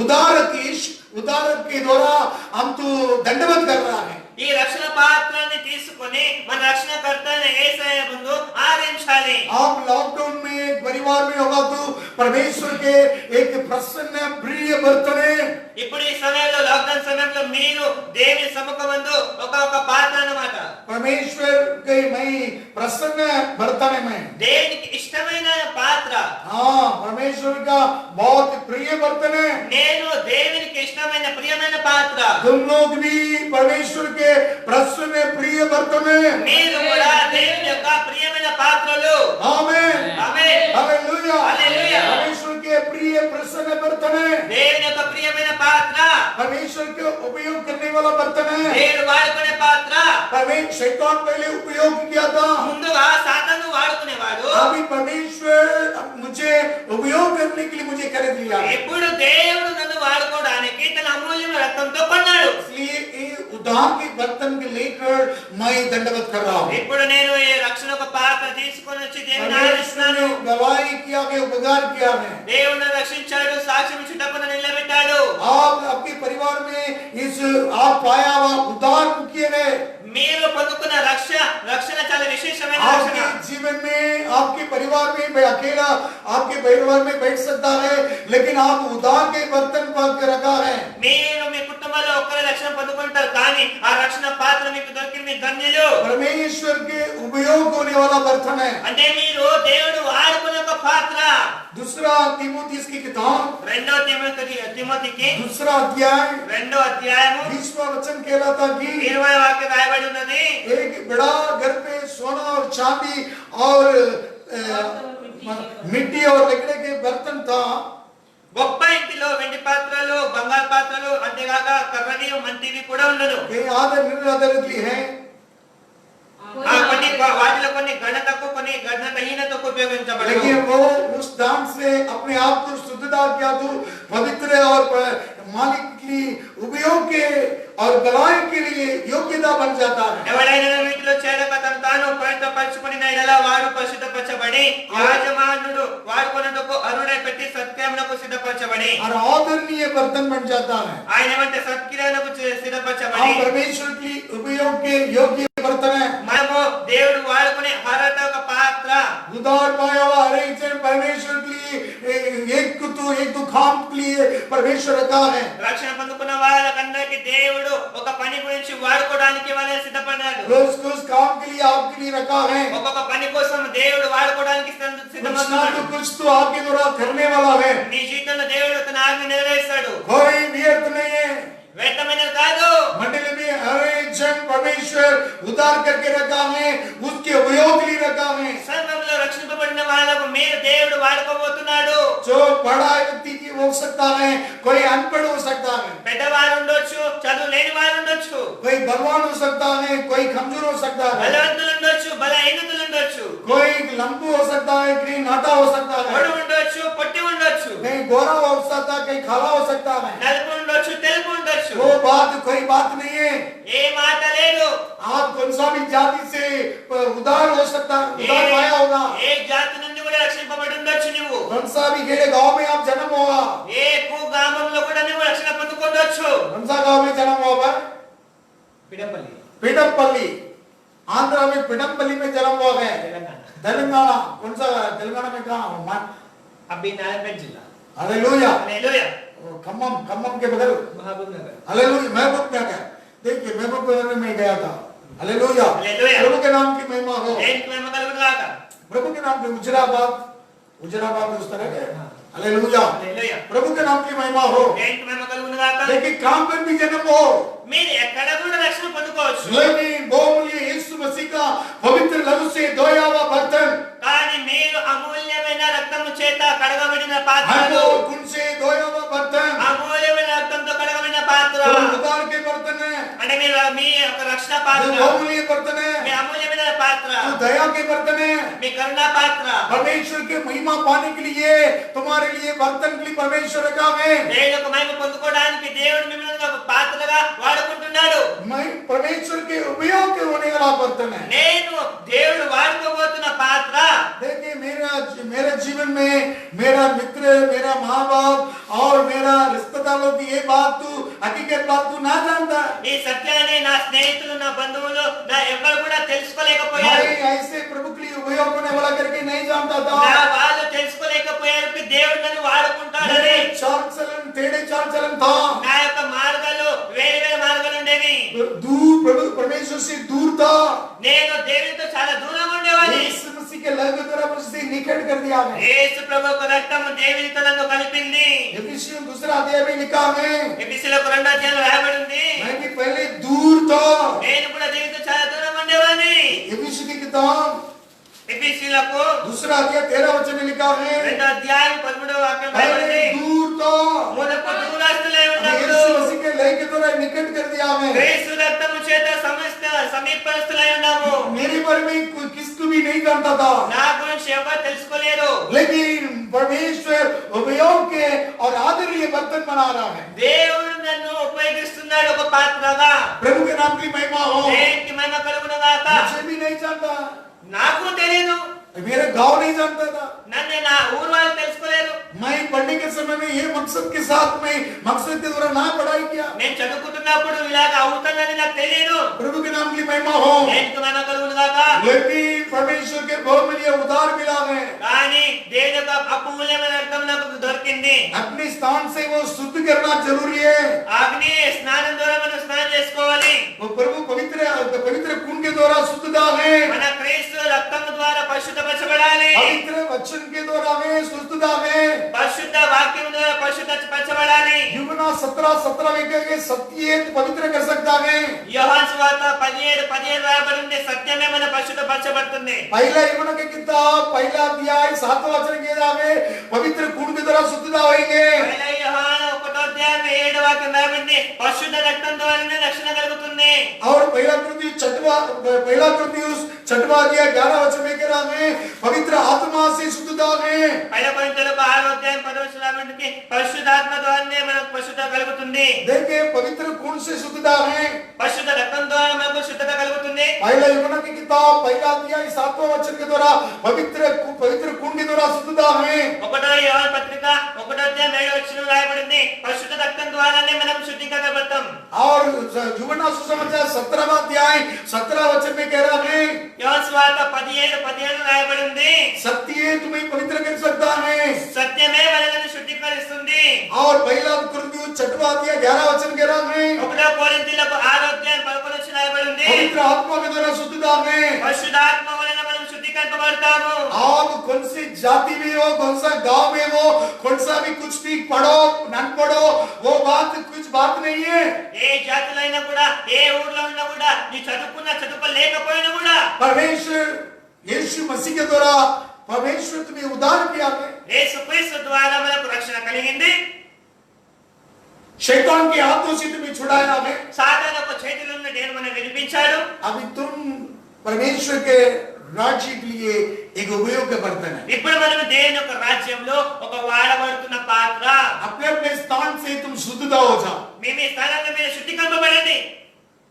उद्धार के द्वारा हम तो दंडवत कर रहा है ఈ రక్షణ పాత్రని తీసుకొని మన రక్షణకర్త అయిన యేసయ్య ముందు ఆరాధించాలి. आप लॉकडाउन में एक परिवार में होगा तो परमेश्वर के एक प्रसन्न प्रिय बर्तन है ఇప్పుడు ఈ సమయంలో లాక్డౌన్ సమయంలో మీరు దేవుని సముఖమందు ఒక పాత్ర అన్నమాట. परमेश्वर के मैं प्रसन्न बर्तन है मैं దేవునికి ఇష్టమైన పాత్ర. हाँ परमेश्वर का बहुत प्रिय बर्तन है నేను దేవునికి ఇష్టమైన ప్రియమైన పాత్ర. तुम लोग भी परमेश्वर के प्रसन्न प्रिय बर्तन है మీరు కూడా దేవుని యొక్క ప్రియమైన పాత్రలు. Amen amen. Hallelujah hallelujah. परमेश्वर के प्रिय प्रसन्न बर्तन है దేవుని యొక్క ప్రియమైన పాత్ర. परमेश्वर के उपयोग करने वाला बर्तन है దేవుడు వాడుకునే పాత్ర. परमेश्वर शैतान पहले उपयोग किया था ముందుగా సాతాను వాడుకునేవాడు. अभी परमेश्वर मुझे उपयोग करने के लिए मुझे खरीद लिया ఇప్పుడు దేవుడు నన్ను వాడుకోవడానికి తన అమూల్యమైన రక్తంతో కొన్నాడు. इसलिए ये उद्धार के बर्तन को लेकर मैं दंडवत कर रहा हूँ ఇప్పుడు నేను ఈ రక్షణ ఒక పాత్ర తీసుకొని వచ్చి దేవుని परमेश्वर ఆరాధిస్తున్నాను. ने गवाही किया है उपकार किया है దేవుడు రక్షించాడు, సాక్ష్యం ఇచ్చుటకు నిలబెట్టాడు. आप आपके परिवार में इस आप पाया हुआ उद्धार किए गए మీరు పొందుకున్న రక్షణ చాలా విశేషమైన आपके రక్షణ. जीवन में आपके परिवार में मैं अकेला आपके परिवार में बैठ सकता है लेकिन आप उद्धार के बर्तन पर रखा है మీరు మీ కుటుంబంలో ఒక్కరే రక్షణ పొందుకుంటారు, కానీ ఆ రక్షణ పాత్ర మీకు దొరికిన మీ ధన్యులు. परमेश्वर के उपयोग होने वाला बर्तन है అంటే మీరు దేవుడు వాడుకునే ఒక పాత్ర. दूसरा तीमुथियुस की किताब రెండో తిమోతికి दूसरा अध्याय 2వ అధ్యాయము 20वां वचन कहलाता कि 20వ వాక్యం రాయబడి ఉన్నది. एक बड़ा घर पे सोना और चांदी और मिट्टी और लकड़ी के बर्तन था గొప్ప ఇంటిలో వెండి పాత్రలు, బంగారు పాత్రలు, అంతేగాక కర్రని మంటివి కూడా ఉండదు. कई आदर निरादरली है కొన్ని వాటిలో కొన్ని గణతకు కొన్ని గణతహీనతకు ఉపయోగించబడవు. लेकिन वो उस दान से अपने आप को शुद्धता किया तो पवित्र और मालिक की उपयोग के और गवाही के लिए योग्यता बन जाता है ఎవడైనా వీటిలో చేరక తను తాను పవిత్రపరచుకొనిన యెడల వాడు పరిశుద్ధపరచబడి యాజమానుడు వాడుకొనుటకు అరుణై పెట్టి సత్యమునకు సిద్ధపరచబడి और आदरणीय बर्तन बन जाता है ఆయన ఏమంటే సత్క్రియలకు సిద్ధపరచబడి हम परमेश्वर की उपयोग के योग्य बर्तन है మనము దేవుడు వాడుకునే అర్హత ఒక పాత్ర. उदार पाया हुआ हर एक जन परमेश्वर के लिए एक तो काम के लिए परमेश्वर रखा है రక్షణ పొందుకున్న వాళ్ళకందరికీ దేవుడు ఒక పని గురించి వాడుకోవడానికి వాళ్ళని సిద్ధపడ్డాడు. उस काम के लिए आपके लिए रखा है ఒక్కొక్క పని కోసం దేవుడు వాడుకోవడానికి कुछ ना సిద్ధమవుతున్నాడు. तो कुछ तो आपके द्वारा करने वाला है నీ జీవితంలో దేవుడు తన ఆజ్ఞ నెరవేర్చాడు. कोई व्यर्थ नहीं है వ్యర్థమైనది కాదు. मंडली में हर एक जन परमेश्वर उतार करके रखा है उसके उपयोग के लिए रखा है సంఘంలో రక్షింపబడిన వాళ్ళకు మీరు దేవుడు వాడుకోబోతున్నాడు. जो बड़ा व्यक्ति की हो सकता है कोई अनपढ़ हो सकता है పెద్దవారు ఉండొచ్చు, చదువు లేని వారు ఉండొచ్చు, कोई बलवान हो सकता है कोई कमजोर हो सकता है బలవంతులు ఉండొచ్చు, బలహీనతలు ఉండొచ్చు, कोई लंबू हो सकता है कोई नाटा हो सकता है పొడి ఉండొచ్చు, పొట్టి ఉండొచ్చు, कहीं गोरा हो सकता है कहीं काला हो सकता है నలుపు ఉండొచ్చు, తెలుపు ఉండొచ్చు. वो बात कोई बात नहीं है ఏ మాట లేదు. आप कौन सा भी जाति से उदार हो सकता है उदार पाया होगा ఏ జాతి నుండి కూడా రక్షింపబడి ఉండొచ్చు నువ్వు. कौन सा भी खेड़े गांव में आप जन्म होगा ఏ గ్రామంలో కూడా నువ్వు రక్షణ పొందుకోవచ్చు. कौन सा गांव में जन्म होगा పిడపల్లి. पीडपल्ली आंध्रा में पिडम्पल्ली में जन्म हुआ है। तेलंगाना तेलंगाना कौन सा तेलंगाना में कहा? अभी नारायणपेट जिला हालेलुया। हालेलुया खम्मम, खम्मम के बगल महबूब नगर हालेलुया। महबूब नगर, देखिए महबूब नगर में गया था। हालेलुया। हालेलुया। प्रभु के नाम की महिमा हो। एक में मगल गुनगाता प्रभु के नाम की उजराबाद, उजराबाद उस तरह के। हालेलुया। हालेलुया प्रभु के नाम की महिमा हो। एक में मगल गुनगाता लेकिन काम पर भी जन्म हो, మీరు ఎక్కడ కూడా రక్షణ పొందుకోవచ్చు लेकिन बहुमूल्य यीशु मसीह का पवित्र लहू से धोया हुआ बर्तन, కానీ మీరు అమూల్యమైన రక్తము చేత కడగబడిన పాత్రలు हमको खून से धोया हुआ बर्तन, అమూల్యమైన రక్తంతో కడగబడిన పాత్ర वो उद्धार के बर्तन है, అంటే మీరు మీ యొక్క రక్షణ वो పాత్ర बहुमूल्य बर्तन మీ है, అమూల్యమైన పాత్ర वो दया के बर्तन है। మీ కరుణా పాత్ర परमेश्वर के महिमा पाने के लिए तुम्हारे लिए बर्तन के लिए परमेश्वर रखा है। దేవుని యొక్క మహిమ పొందుకోవడానికి దేవుడు మిమ్మల్ని ఒక పాత్రగా వాడుకుంటున్నాడు मैं परमेश्वर के उपयोग के होने वाला बर्तन है। నేను దేవుడు వాడుకోబోతున్న పాత్ర देखिए मेरे जीवन में मेरा मित्र, मेरा माँ बाप और मेरा रिश्तेदारों की ये बात तू हकीकत बात तू ना जानता। ఈ సత్యాన్ని నా స్నేహితులు నా బంధువులు నా ఎవరు కూడా తెలుసుకోలేకపోయారు मैं ऐसे प्रभु के लिए उपयोग होने वाला करके नहीं जानता నా था। వాళ్ళు తెలుసుకోలేకపోయారు कि దేవుడు నన్ను వాడుకుంటాడని मेरे चाल चलन टेढ़े चाल चलन था, నా యొక్క మార్గాలు వేరే వేరే మార్గాలు ఉండేవి दूर प्रभु परमेश्वर से दूर था। నేను దేవునితో చాలా దూరంగా ఉండేవాడిని यीशु मसीह के लहू के द्वारा मुझसे निकट कर दिया है। యేసు ప్రభు యొక్క రక్తము దేవునితో నన్ను కలిపింది एफिसियन दूसरा अध्याय में लिखा है, ఎఫెసీయులకు 2వ అధ్యాయంలో రాయబడి ఉంది मैं भी पहले दूर था। నేను కూడా దేవునితో చాలా దూరంగా ఉండేవాడిని एफिसियन की किताब ఎఫెసీయులకు दूसरा अध्याय 13 वचन में लिखा है, 2వ అధ్యాయం 13వ వాక్యం पहले రాయబడింది दूर था, మొదట దూరస్తులై अब ఉన్నప్పుడు यीशु मसीह के लहू के द्वारा निकट कर दिया है। యేసు రక్తము చేత సమస్త సమీపస్తులై ఉన్నాము मेरे बारे में कोई किसको भी नहीं जानता था, నా గురించి ఎవరు తెలుసుకోలేరు लेकिन परमेश्वर उपयोग के और आदरणीय बर्तन बना रहा है। దేవుడు నన్ను ఉపయోగిస్తున్నాడు ఒక పాత్రగా प्रभु के नाम की महिमा हो। దేవునికి మహిమ కలుగును గాక मुझे भी नहीं जानता, నాకు తెలియదు मेरे गांव नहीं जानता था। నన్ను నా ఊరు వాళ్ళు తెలుసుకోలేరు मैं पढ़ने के समय में ये मकसद के साथ में मकसद के द्वारा ना पढ़ाई किया। నేను చదువుకుంటున్నప్పుడు ఇలాగ అవుతుందని నాకు తెలియదు प्रभु के नाम की महिमा हो। దేవునికి మహిమ కలుగును గాక लेकिन परमेश्वर के बहुमूल्य उद्धार मिला है। కానీ దేవుని యొక్క అమూల్యమైన రక్తం నాకు దొరికింది अपने स्थान से वो शुद्ध करना जरूरी है। అగ్ని స్నానం ద్వారా మనం స్నానం చేసుకోవాలి वो प्रभु पवित्र पवित्र खून के द्वारा शुद्धता है, మన క్రీస్తు రక్తం ద్వారా పరిశుద్ధపరచబడాలి पवित्र वचन के द्वारा में शुद्धता है। పరిశుద్ధ వాక్యం ద్వారా పరిశుద్ధపరచబడాలి यूहन्ना 17:17 में कहे सत्य पवित्र कर सकता है। యోహాను సువార్త 17:17 రాయబడింది సత్యమే మన పరిశుద్ధపరచబడుతుంది पहला यूहन्ना की किताब पहला अध्याय 7वां वचन के में पवित्र खून के द्वारा शुद्धता होंगे। पहिला యోహాను 1వ అధ్యాయం 7వ వాక్యం రాయబడింది పరిశుద్ధ రక్తం ద్వారానే రక్షణ కలుగుతుంది और पहला कुरिन्थियों 6वां अध्याय 11 वचन में कह रहा है पवित्र आत्मा से शुद्धता है। पहिला కొరింథీయులకు 6వ అధ్యాయం 10వ వచనం రాయబడింది పరిశుద్ధాత్మ ద్వారానే మనకు పరిశుద్ధత కలుగుతుంది देखिए पवित्र खून से शुद्धता है। పరిశుద్ధ రక్తం ద్వారా మనకు శుద్ధత కలుగుతుంది पहला यूहन्ना की किताब पहला अध्याय 7वां वचन के द्वारा पवित्र खून के द्वारा शुद्धता है। 1వ యోహాను పత్రిక 1వ అధ్యాయం 7వ వచనం రాయబడింది పరిశుద్ధ రక్తం ద్వారానే మనం శుద్ధీకరించబడతాం और यूहन्ना सुसमाचार 17वां अध्याय 17 वचन में कह रहा है యోహాను సువార్త 17:17 రాయబడింది सत्य तुम्हें पवित्र कर सकता है। సత్యమే మనల్ని శుద్ధీకరిస్తుంది और पहला कुरिन्थियों 6वां अध्याय 11 वचन कह रहा है 1వ కొరింథీయులకు 6వ అధ్యాయం 11వ వచనం రాయబడింది पवित्र आत्मा के द्वारा शुद्धता है। పరిశుద్ధాత్మ వలన మనం శుద్ధీకరించబడతాము आप कौन सी जाति में हो, कौन सा गांव में हो, कौन सा भी कुछ भी पढ़ो न पढ़ो, वो बात कुछ बात नहीं है। ఏ జాతిలో అయినా కూడా ఏ ఊర్లో ఉన్నా కూడా నీ చదువుకున్నా చదువుకోలేకపోయినా కూడా परमेश्वर यीशु मसीह के द्वारा परमेश्वर तुम्हें उद्धार किया है। యేసుక్రీస్తు ద్వారా మనకు రక్షణ కలిగింది शैतान के हाथों से तुम्हें छुड़ाया है। సాతాను యొక్క చేతుల నుండి దేవుడు మనల్ని విడిపించాడు अभी तुम परमेश्वर के राज्य के लिए एक उपयोग का बर्तन है। ఇప్పుడు మనం దేవుని యొక్క రాజ్యంలో ఒక వాడబడుతున్న పాత్ర अपने अपने स्थान से तुम शुद्धता हो जाओ। మేము ఈ స్థానంలో మీరు శుద్ధీకరింపబడండి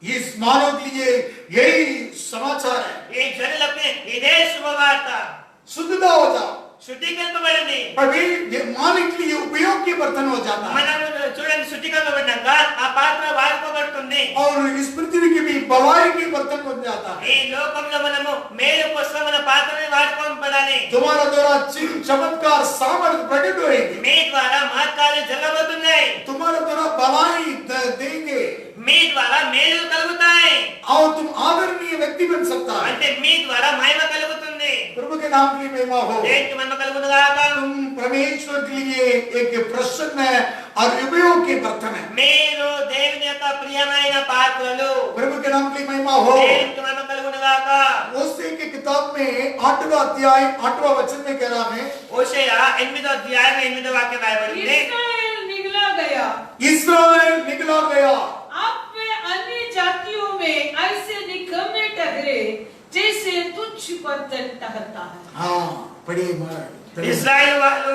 इस मानव के लिए यही समाचार है, ఈ జనులకు ఇదే శుభవార్త शुद्धता हो जाओ। శుద్ధీకరింపబడింది. पर वे ये मानने के लिए उपयोग के बर्तन हो जाता है మనం చూడండి, శుద్ధీకరింపబడినాక ఆ పాత్ర వాడుకోబడుతుంది. और इस पृथ्वी के भी भलाई के बर्तन बन जाता है। ఈ లోకంలో మనము మేలు కోసం మన పాత్రని వాడుకోబడాలి. तुम्हारा द्वारा चिन्ह चमत्कार सामर्थ प्रकट होएगी, మీ ద్వారా మహత్కార్యాలు జరగబోతున్నాయి. तुम्हारा द्वारा भलाई देंगे మీ ద్వారా మేలు కలుగుతాయి. और तुम आदरणीय व्यक्ति बन सकता है। అంటే మీ ద్వారా మహిమ కలుగుతుంది. प्रभु के नाम की महिमा हो। దేవునికి మహిమ కలుగును గాక. तुम परमेश्वर के लिए एक प्रसन्न और उपयोग के बर्तन है। మీరు దేవుని యొక్క ప్రియమైన పాత్రలు. प्रभु के नाम की महिमा हो। దేవునికి మహిమ కలుగును గాక. ओसे की किताब में 8वां अध्याय 8वां वचन में कह रहा है, హోషేయ 8వ అధ్యాయం 8వ వాక్యం రాయబడింది. इस्राएल निगला गया, इस्राएल निकला गया। अब वे अन्य जातियों में ऐसे निकम्मे ठहरे जैसे तुच्छ बर्तन ठहरता है। हाँ पढ़िए महाराज। ఇశ్రాయేలు వాళ్ళు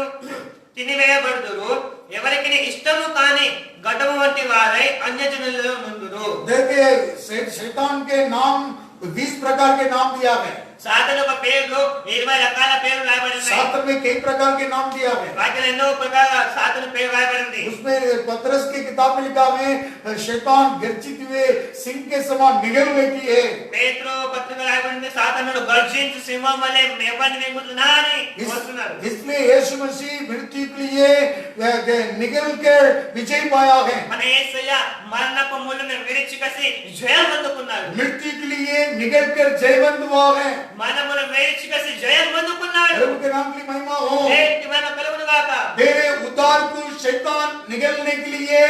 తినివేయబడుదురు, ఎవరికి ఇష్టము కాని ఘటము వంటి వారై అన్యజనులలో నుండురు. देखिए शैतान के नाम 20 प्रकार के नाम दिया है। సాతాను యొక్క పేర్లు 20 రకాల పేర్లు రాయబడి ఉన్నాయి. शास्त्र में कई प्रकार के नाम दिया है। వాటిలో ఎన్నో ప్రకార సాతాను పేరు రాయబడింది. उसमें पतरस की किताब में लिखा है, शैतान गर्जित हुए सिंह के समान निगल बैठी है। పేతురు పత్రిక రాయబడింది, సాతానుడు గర్జించు సింహం వలె ఎవరిని మింగుతున్నా అని వస్తున్నారు. इसलिए यीशु मसीह मृत्यु के लिए निगल कर विजय पाया है। మన యేసయ్య మరణపు ముళ్ళను విరిచి కసి జయం అందుకున్నాడు. मृत्यु के लिए निगल कर जयवंत हुआ है। మనమును విరిచి కసి జయం అందుకున్నాడు. प्रभु के नाम की महिमा हो। దేవునికి మహిమ కలుగును గాక. तेरे उद्धार को शैतान निगलने के लिए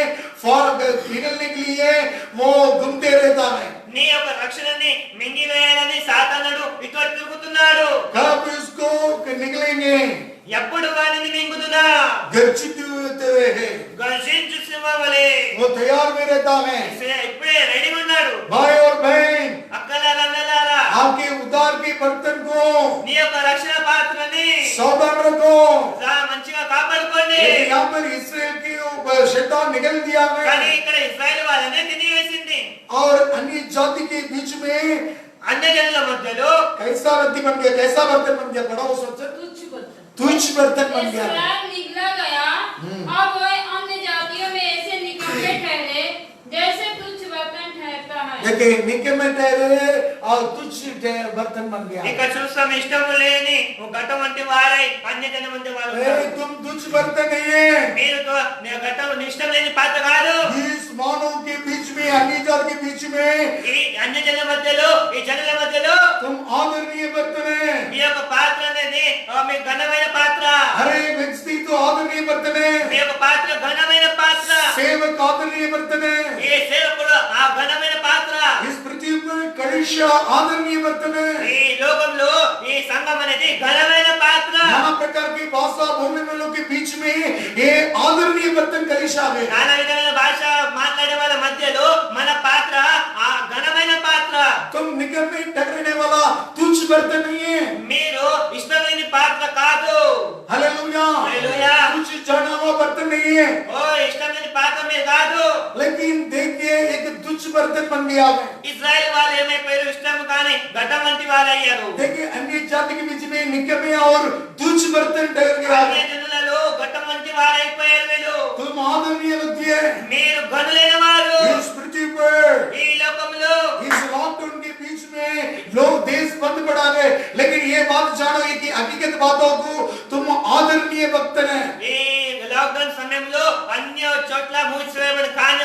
वो घूमते रहता है। నీ యొక్క రక్షణని మింగివేయాలని సాతానుడు ఇటు తిరుగుతున్నాడు. कब इसको निकलेंगे? ఎప్పుడు వారిని మింగుదునా? गर्जित हुए हैं। గర్జించు సింహం వలె वो तैयार में रहता है। ఇప్పుడే రెడీ ఉన్నాడు. भाई और बहन, అక్కలారా అన్నలారా, आपके उद्धार के बर्तन को నీ యొక్క రక్షణ పాత్రని सावधान रखो। మంచిగా కాపాడుకోండి. लेकिन यहाँ पर इसराइल की शैतान निकल दिया కానీ है ఇక్కడ ఇశ్రాయేలు వాళ్ళనే తినివేసింది. और अन्य जाति के बीच में అన్యజనుల మధ్యలో कैसा व्यक्ति बन गया, कैसा बर्तन बन गया? पढ़ो उस वचन। तुच्छ बर्तन। तुच्छ बर्तन बन गया। इस्राएल निगला गया, अब वे अन्य जातियों में ऐसे निकम्मे ठहरे जैसे तुच्छ बर्तन ठहरता है। देखिए निकम्मे ठहरे और तुच्छ बर्तन बन गया। ఇక్కడ చూస్తాం, ఇష్టము లేని ఒక ఘటం వంటి వారై అన్యజన వంటి వారు. तुम तुच्छ बर्तन नहीं है। మీరు ఘటం ఇష్టం లేని పాత్ర కాదు. इस मानव के बीच में, अन्य जात के बीच में ఈ అన్యజనుల మధ్యలో, ఈ జనుల మధ్యలో तुम आदरणीय बर्तन है। మీ యొక్క పాత్ర అనేది మీ ఘనమైన పాత్ర. हर एक व्यक्ति तो आदरणीय बर्तन है। మీ యొక్క పాత్ర ఘనమైన పాత్ర. सेवक आदरणीय बर्तन है। ఈ సేవకుడు ఆ ఘనమైన పాత్ర. इस पृथ्वी पर कलीसिया आदरणीय बर्तन है। ఈ లోకంలో ఈ సంఘం అనేది ఘనమైన పాత్ర. नाना प्रकार की भाषा बोलने वालों के बीच में ये आदरणीय बर्तन कलीसिया है। నానా విధమైన భాష మాట్లాడే వాళ్ళ మధ్యలో మన పాత్ర ఆ ఘనమైన పాత్ర. तुम निकट में ठहरने वाला तुच्छ बर्तन नहीं है। మీరు ఇష్టమైన పాత్ర కాదు. हालेलुया। हालेलुया। तुच्छ जाना हुआ बर्तन नहीं है। ఓ ఇష్టమైన పాత్ర మీరు కాదు. लेकिन देखिए एक तुच्छ बर्तन बन गया है। ఇజ్రాయెల్ వాళ్ళు ఏమైపోయారు? ఇష్టం కానీ ఘటం వంటి వారు అయ్యారు. देखिए अन्य जाति के बीच में निकम्मे और तुच्छ बर्तन ठहर गया అన్య है। జనులలో ఘటం వంటి వారు అయిపోయారు వీళ్ళు. तुम आदरणीय व्यक्ति है। మీరు ఘనులైన వారు. इस पृथ्वी पर ఈ లోకంలో इस लॉकडाउन के बीच में लोग देश बंद पड़ा गए, लेकिन ये बात जानो कि हकीकत बातों को तुम आदरणीय भक्त है। ఈ లాక్డౌన్ సమయంలో అన్య చోట్ల మూసివేయబడి కానీ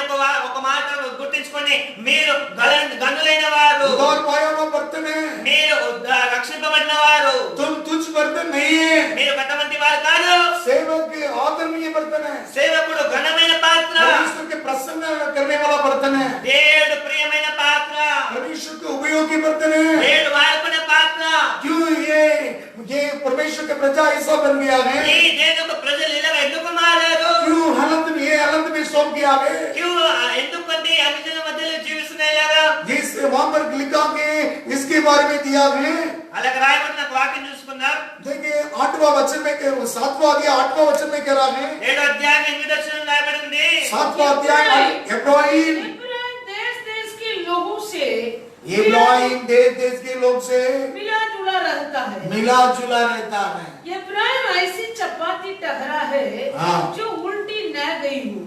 ఒక మాట గుర్తించుకొని మీరు గనులైన వారు. उद्धार पाया हुआ बर्तन है। మీరు రక్షింపబడిన వారు. तुम तुच्छ बर्तन नहीं है। మీరు ఘటవంటి వారు కాదు. सेवक आदरणीय बर्तन है। సేవకుడు ఘనమైన పాత్ర. परमेश्वर के प्रसन्न करने वाला बर्तन है। దేవుడు ప్రియమైన పాత్ర. परमेश्वर के उपयोगी बर्तन है। దేవుడు వాడుకునే పాత్ర. क्यों ये परमेश्वर के प्रजा ऐसा बन गया है? ఈ దేవుడు ప్రజలు ఇలా ఎందుకు మారారు? क्यों हालत में सौंप गया है? ఎందుకంటే అన్యజనుల మధ్యలో జీవిస్తున్నాయిలాగా जिस वहां पर लिखा के इसके बारे में दिया है। అలాగే రాయబడిన వాక్యం చూసుకుందాం. देखिए 8वां वचन में 7वां अध्याय 8वां वचन में कह रहा है। 7వ अध्याయం 8వ వచనం రాయబడింది. 7वां अध्याय इब्राहिम देश देश के लोगों से इब्राहिम देश के लोग से मिला जुला रहता है। मिला जुला रहता है। इब्राहिम ऐसी चपाती टहरा है हाँ। जो उल्टी न गई हो।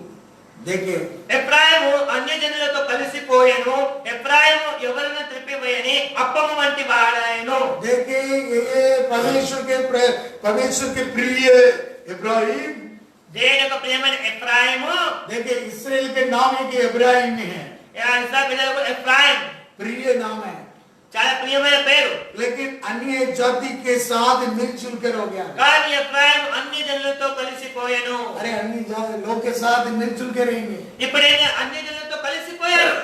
देखिए ఎఫ్రాయిము అన్య జనులతో కలిసిపోయెను, ఎఫ్రాయిము ఎవరిని త్రిప్పివేయని అప్పము వంటి వాడాయను. देखिए ये परमेश्वर के प्रिय इब्राहिम, దేవుని యొక్క ప్రియమైన ఎఫ్రాయిము, देखिए इसराइल के नाम है कि इब्राहिम है, ఇశ్రాయేలు పిల్లలకు ఎఫ్రాయిం प्रिय नाम है, చాలా ప్రియమైన పేరు. लेकिन अन्य जाति के साथ मिलजुल कर हो गया। కానీ ఎఫ్రాయిం అన్య జనులతో కలిసిపోయెను. अरे अन्य जाति लोग के साथ मिलजुल के रहेंगे। ఇప్పుడైతే అన్య జనులతో కలిసిపోయారు.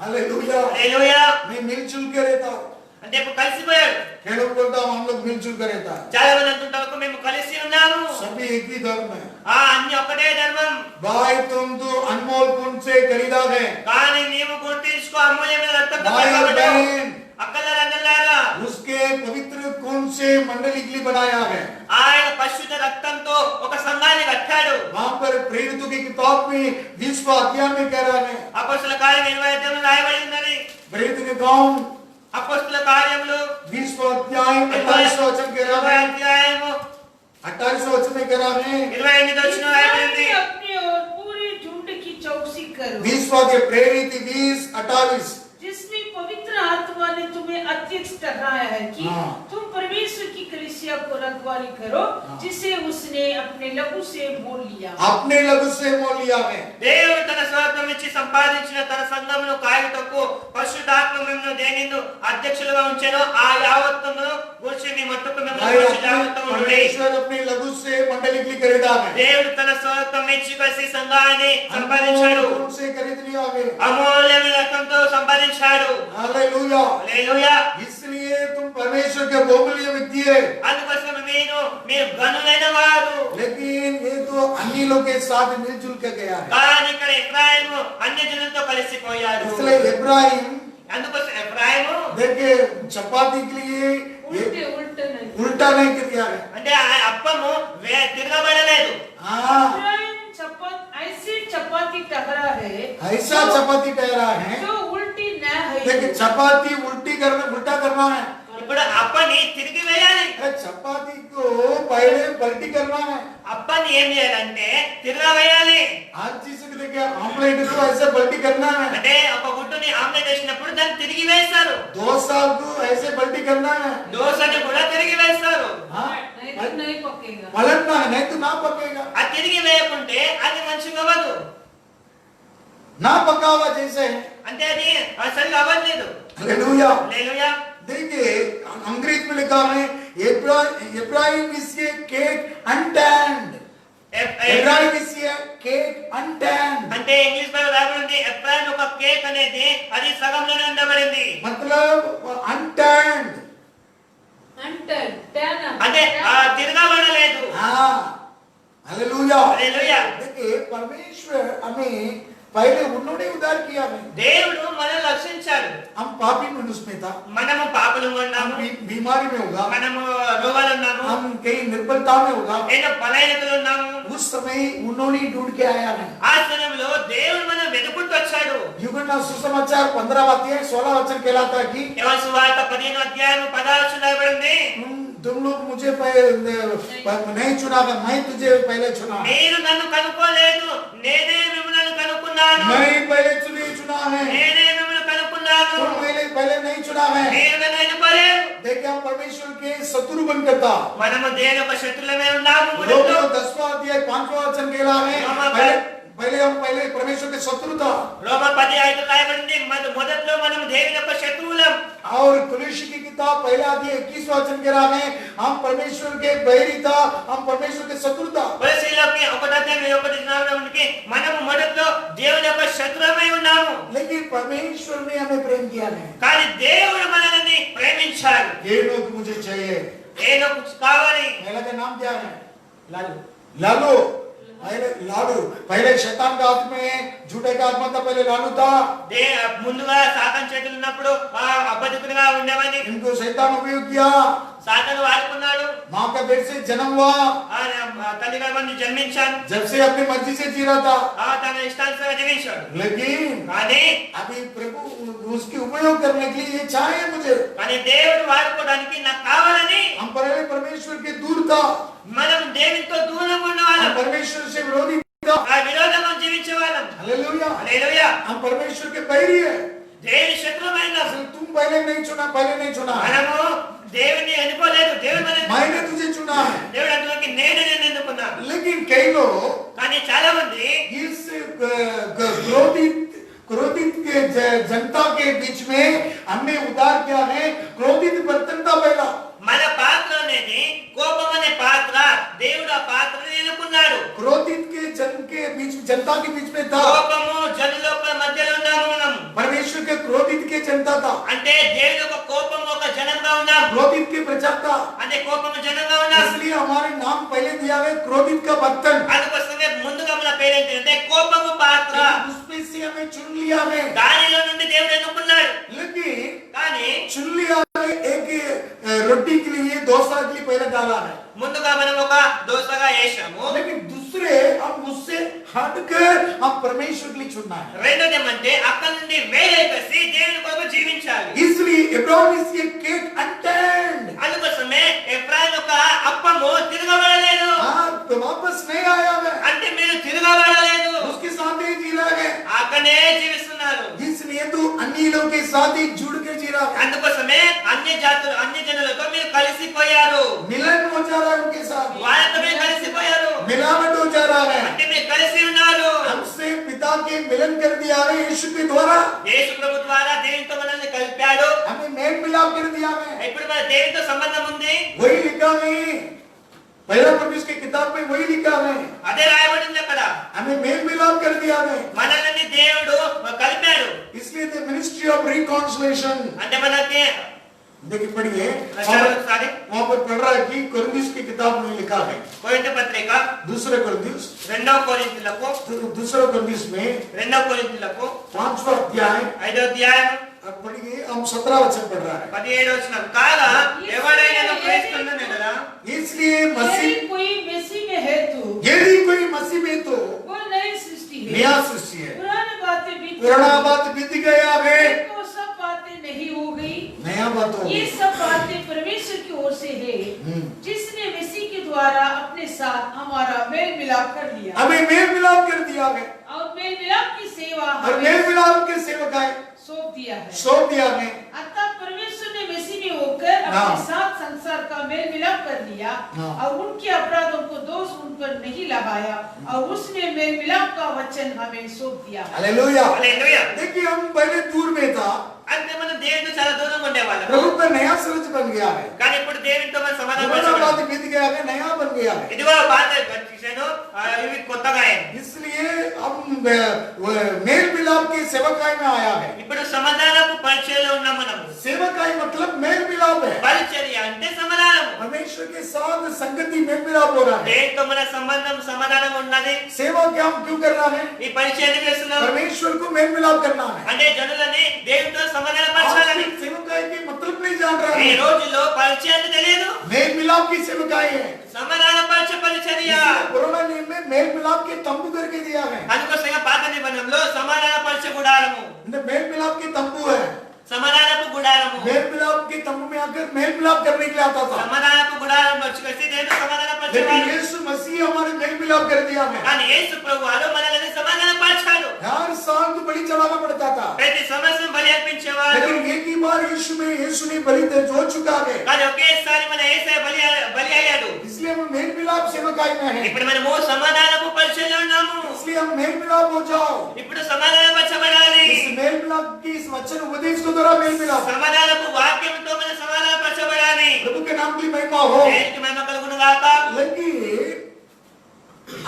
हालेलुया। హల్లెలూయా. मैं मिलजुल के रहता हूँ। అంటే ఇప్పుడు కలిసిపోయారు. कई लोग बोलता हूँ हम लोग मिलजुल के रहता है। చాలా మంది అంటుంటారు మేము కలిసి ఉన్నాము. सभी एक ही धर्म है। అన్ని ఒకటే ధర్మం. भाई तुम तो अनमोल खून से खरीदा है। కానీ నీవు గుర్తించుకో అమూల్యమైన రక్తంతో भाई और కొనబడ్డావు. बहन, అక్కలారా అన్నలారా, उसके पवित्र खून से मंडली के लिए बनाया है। ఆయన పరిశుద్ధ రక్తంతో ఒక సంఘాన్ని కట్టాడు. वहाँ पर प्रेरितों की किताब में 20वां अध्याय में कह रहा है, అపొస్తలుల కార్యం 25 రాయబడి ఉన్నది. प्रेरित के काम అపొస్తలుల కార్యములు 20वां अध्याय 28वां वचन कह रहा है, అధ్యాయము 28वां वचन में कह रहा है, 28 వచ్చిన రాయబడింది. अपने और पूरे झुंड की चौकसी करो, 20वां के प्रेरित 20:28 जिसमें पवित्र आत्मा ने तुम्हें अध्यक्ष ठहराया है कि हाँ। तुम परमेश्वर की कलीसिया को रखवाली करो, जिसे उसने अपने लहू से मोल लिया। अपने लहू से मोल लिया है। దేవుడు తన స్వార్థం ఇచ్చి సంపాదించిన తన సంఘమును కాయుటకు పరిశుద్ధాత్మ మిమ్మల్ని దేనిను అధ్యక్షులుగా ఉంచెను. ఆ యావత్తును గురించి మీ మట్టుకు మిమ్మల్ని भाई గురించి జాగ్రత్తగా ఉండండి. परमेश्वर अपने लहू से मंडली के लिए खरीदा है। దేవుడు తన స్వార్థం ఇచ్చి కలిసి సంఘాన్ని సంపాదించాడు. अनमोल खून से खरीद लिया है। అమూల్యమైన రక్తంతో సంపాదించాడు. हालेलुया। హల్లెలూయా. इसलिए तुम परमेश्वर के बहुमूल्य व्यक्ति है। అందుకోసం మీరు గనులైన వారు. लेकिन ये तो अन्य लोग के साथ मिलजुल के गया है। కానీ ఇక్కడ ఎఫ్రాయిము అన్య జనులతో కలిసిపోయాడు. इसलिए इब्राहिम అందుకోసం ఎఫ్రాయిము देखिए चपाती के लिए उल्टे उल्टे नहीं। उल्टा नहीं कर दिया है। అంటే ఆ అప్పము తిరగబడలేదు. हाँ इब्राहिम ऐसी चपाती टकरा है ऐसा चपाती ठहरा है। जो उल्टी न है। देखिए चपाती उल्टी करना उल्टा करना है। ఇప్పుడు అప్పని తిరిగి వేయాలి. अरे चपाती को पहले पलटी करना है। అప్పని ఏం చేయాలంటే తిరగవేయాలి. आज चीज को देखिए आमलेट को ऐसे पलटी करना है। అంటే ఒక గుడ్డుని ఆమ్లెట్ వేసినప్పుడు దాన్ని తిరిగి వేస్తారు. 2 साल को ऐसे पलटी करना है। దోసని కూడా తిరిగి వేస్తారు. हाँ नहीं तो नहीं पकेगा। पलटना है नहीं तो ना पकेगा। అది తిరిగి వేయకుంటే అది మంచిగా అవ్వదు. ना पका हुआ जैसे है। అంటే అది అసలు అవ్వట్లేదు. हालेलुया। హల్లెలూయా. देखिए अंग्रेज में लिखा है इब्राहिम इज ए केक अनटैंड। इब्राहिम इज ए केक अनटैंड అంటే ఇంగ్లీష్ లో రాబడింది ఎఫ్రాయిం ఒక కేక్ అనేది అది సగంలోనే ఉండబడింది. मतलब अनटैंड। अंटर टैना అంటే తిరగబడలేదు. हाँ हालेलुया। హల్లెలూయా. देखिए परमेश्वर हमें पहले उन्होंने उद्धार किया है। దేవుడు మనల్ని రక్షించాడు. हम पापी मनुष्य में था, మనము పాపులుగా हम ఉన్నాము, बीमारी में होगा, మనము రోగాలు ఉన్నాము, हम कहीं निर्बलता में होगा। ఎన్నో బలహీనతలు ఉన్నాము. उस समय उन्होंने ढूंढ के आया है। ఆ సమయంలో దేవుడు మనం వెతుకుంటూ వచ్చాడు. युगना सुसमाचार 15वां अध्याय 16 वचन कहलाता है कि యోహాను సువార్త 15వ అధ్యాయం 16 వచనం రాయబడింది. तुम लोग मुझे नहीं चुना, मैं तुझे पहले चुना। మీరు నన్ను కనుక్కోలేదు, నేనే మిమ్మల్ని కనుక్కున్నాను. मैं पहले चुना है, నేనే మిమ్మల్ని కనుక్కున్నాను. तुम पहले नहीं चुना है। మీరు నన్ను ఎన్నుకోలేదు. देखिए हम परमेश्वर के शत्रु बनकर था। మనము దేవుని యొక్క శత్రులమే ఉన్నాము. रोमियो 10वां अध्याय 5वां वचन कहला है रोमा पहले परमेश्वर के शत्रु था। రోమా 10:5 రాయబడింది మొదట్లో మనం దేవుని యొక్క శత్రువులం. और कुलुसी की किताब पहला अध्याय 21वां वचन कह रहा है हम परमेश्वर के बैरी था, हम परमेश्वर के शत्रु था। కొలస్సీయులకి 1వ అధ్యాయం 21కి మనము మొదట్లో దేవుని యొక్క శత్రువులమై ఉన్నాము. लेकिन परमेश्वर ने हमें प्रेम किया है। కానీ దేవుడు మనల్ని ప్రేమించాడు. ये लोग मुझे चाहिए। ఏదో कुछ కావాలి. पहला का नाम क्या है? లాలు. लालू। पहले शैतान का हाथ में झूठे का आत्मा था, पहले लालू था। ముందుగా సాతాను చేతులు ఉన్నప్పుడు అబద్ధికుడిగా ఉండేవాడిని. इनको शैतान उपयोग किया। సాతాను వాడుకున్నాడు. माँ का पेट से जन्म हुआ, తల్లి గర్భం నుంచి జన్మించాడు. जब से अपनी मर्जी से जी रहा था, తన ఇష్టానుసారంగా జీవించాడు. लेकिन కానీ अभी प्रभु उसकी उपयोग करने के लिए ये चाहे मुझे, కానీ దేవుడు వాడుకోవడానికి నాకు కావాలని हम पहले परमेश्वर के दूर था, మనం దేవునితో దూరంగా ఉన్న हम వాళ్ళం, परमेश्वर से विरोधी था, విరోధంగా జీవించే వాళ్ళం. हालेलुया, హల్లెలూయా. हम परमेश्वर के बैरी है। దేవుని శత్రువైన तुम पहले नहीं चुना है, మనము దేవుని అనుకోలేదు. దేవుడు మనల్ని मैंने तुझे चुना है। దేవుడు అందులోకి నేను ఎన్నుకున్నాను. लेकिन कई लोग కానీ చాలా మంది इस क्रोधित के जनता के बीच में हमने उधार किया है, क्रोधित बर्तन था पहला, మన పాత్ర అనేది కోపం అనే పాత్ర. దేవుడు ఆ పాత్రని ఎన్నుకున్నాడు. क्रोधित के जनता के बीच में था, కోపము జనుల మధ్యలో ఉన్నాము మనం. परमेश्वर के क्रोधित के जनता था, అంటే దేవుడు ఒక కోపం ఒక జనంగా ఉన్నాం. क्रोधित के प्रजा था, అంటే కోపము జనంగా ఉన్నాం. इसलिए हमारे नाम पहले दिया है क्रोधित का बर्तन। అందుకోసమే ముందుగా మన పేరేంటంటే కోపము పాత్ర. उसमें से हमें चुन लिया है, దానిలో నుండి దేవుడు ఎన్నుకున్నాడు. लेकिन కానీ चुन लिया है एक रोटी के लिए, डोसा के लिए पहले डाला है, ముందుగా మనం ఒక దోసగా వేసాము. लेकिन दूसरे हम उससे हटकर हम परमेश्वर के लिए चुनना है। రెండోది ఏమంటే అక్కడ నుండి వేరేసి దేవుని కొరకు జీవించాలి. इसलिए इब्राहिम इस ये केक अनटेंड, అందుకోసమే ఎఫ్రాయిం ఒక అప్పము తిరగబడలేదు. तो वापस नहीं आया है, అంటే మీరు తిరగబడలేదు, उसके साथ ही जी रहा है, అక్కడే జీవిస్తున్నారు. इसलिए तो अन्य लोग के साथ ही जुड़ के जी रहा है, అందుకోసమే అన్ని జాతులు అన్ని జనులతో మీరు కలిసిపోయారు. मिलन हो जा रहा है उनके साथ, వాళ్ళతో మీరు కలిసిపోయారు. मिलावट हो जा रहा है, అంటే మీరు కలిసి ఉన్నారు. हमसे पिता के मिलन कर दिया है यीशु के द्वारा, యేసు ప్రభు ద్వారా దేవునితో మనల్ని కలిపాడు. हमें मेल मिलाप कर दिया है। ఇప్పుడు మన దేవునితో సంబంధం ఉంది. वही लिखा है पहला पत्रुस की किताब में, वही लिखा है అదే రాయబడింది అక్కడ. हमें मेल मिलाप कर दिया है। మనల్ని దేవుడు కలిపాడు. इसलिए द मिनिस्ट्री ऑफ रिकॉन्सिलेशन, అంటే మనకి देखिए पढ़िए, ఒకసారి वहां पर पढ़ रहा है कि कोरिन्थियों की किताब में लिखा है, కొరింథీ పత్రిక दूसरे कोरिन्थियों, రెండవ కొరింథీయులకు दूसरा कोरिन्थियों में 5వ अध्याय, 5వ అధ్యాయం अब पढ़िए, हम 17 वचन पढ़ रहा है। 17వ వచనం. కాగా ఎవరైనా క్రీస్తునందు కదా, इसलिए यदि मसीह, कोई मसीह में है तो यदि कोई मसीह में तो वो नई सृष्टि है, नया सृष्टि है, पुरानी बातें बीत पुराना बात बीत गया है, तो सब बातें नहीं हो गई, नया बात हो ये गई। सब बातें परमेश्वर की ओर से है, जिसने मसीह के द्वारा अपने साथ हमारा मेल मिलाप कर लिया हमें मेल मिलाप कर दिया है, और मेल मिलाप की सेवा और हमें मेल मिलाप के सेवकाएं सौंप दिया है। सौंप दिया है। अतः परमेश्वर ने मसीह में होकर अपने साथ संसार का मेल मिलाप कर लिया और उनके अपराधों को दोष उन पर नहीं लगाया, और उसने मेल मिलाप का वचन हमें सौंप दिया। हालेलुया। హల్లెలూయా. देखिए हम पहले दूर में था, అంటే మనం దేవునితో చాలా దూరంగా ఉండేవాళ్ళం. प्रभु का नया सूरज बन गया है, కానీ ఇప్పుడు దేవునితో మనం पुराना సమాధానం बात बीत गया है, नया बन गया है। ఇదిగో పాత గతించాను, ఇవి కొత్తగా అయ్యాయి. इसलिए हम मेल मिलाप के सेवकाई में आया है। ఇప్పుడు సమాధానపు పరిచర్యలో ఉన్నాం మనం. सेवकाई मतलब मेल मिलाप है, పరిచర్య అంటే సమాధానం. परमेश्वर के साथ संगति मेल मिलाप हो रहा है। దేవునితో మన సంబంధం సమాధానం ఉన్నది. सेवा क्या हम क्यों कर रहा है? ఈ పరిచర్య చేస్తున్నాం परमेश्वर को मेल मिलाप करना है। అంటే జనులని దేవునితో సమాధాన आज పరచాలని. की सेवकाई की मतलब नहीं जान रहा ఈ है, రోజుల్లో పరిచర్య అంటే తెలియదు, मेल मिलाप की सेवकाई है। సమాధాన పరిచర్య. पुराना नियम में मेल मिलाप के तंबू करके दिया है, అందుకోసంగా పాత నిబంధనలో సమాధాన పరిచర్య గుడారము, मेल मिलाप के तंबू है, సమాధానపు గుడారము, मेल मिलाप के तंबू में आकर मेल मिलाप करने के लिए आता था। సమాధానపు గుడారం వచ్చి కలిసి దేవుడు సమాధాన लेकिन పరిచేవాడు. यीशु मसीह हमारे मेल मिलाप कर दिया है। కానీ యేసు ప్రభువారు మనల్ని సమాధాన పరిచాడు. हर साल तो बलि चढ़ाना पड़ता था, ప్రతి సంవత్సరం బలి అర్పించేవాడు. लेकिन एक ही बार यीशु ने बलि हो चुका है, కానీ ఒకేసారి మన యేసయ్య బలి అయ్యాడు. इसलिए हम मेल मिलाप सेवकाई में हैं। ఇప్పుడు మనము సమాధానపు పరిచర్యలో ఉన్నాము. इसलिए हम मेल मिलाप हो जाओ, ఇప్పుడు సమాధాన పరచబడాలి. इस मेल मिलाप की इस वचन उपदेश को द्वारा मेल मिलाप, సమాధానపు వాక్యంతో మన సమాధాన పరచబడాలి. प्रभु के नाम की महिमा हो। దేవునికి మహిమ కలుగును గాక. लेकिन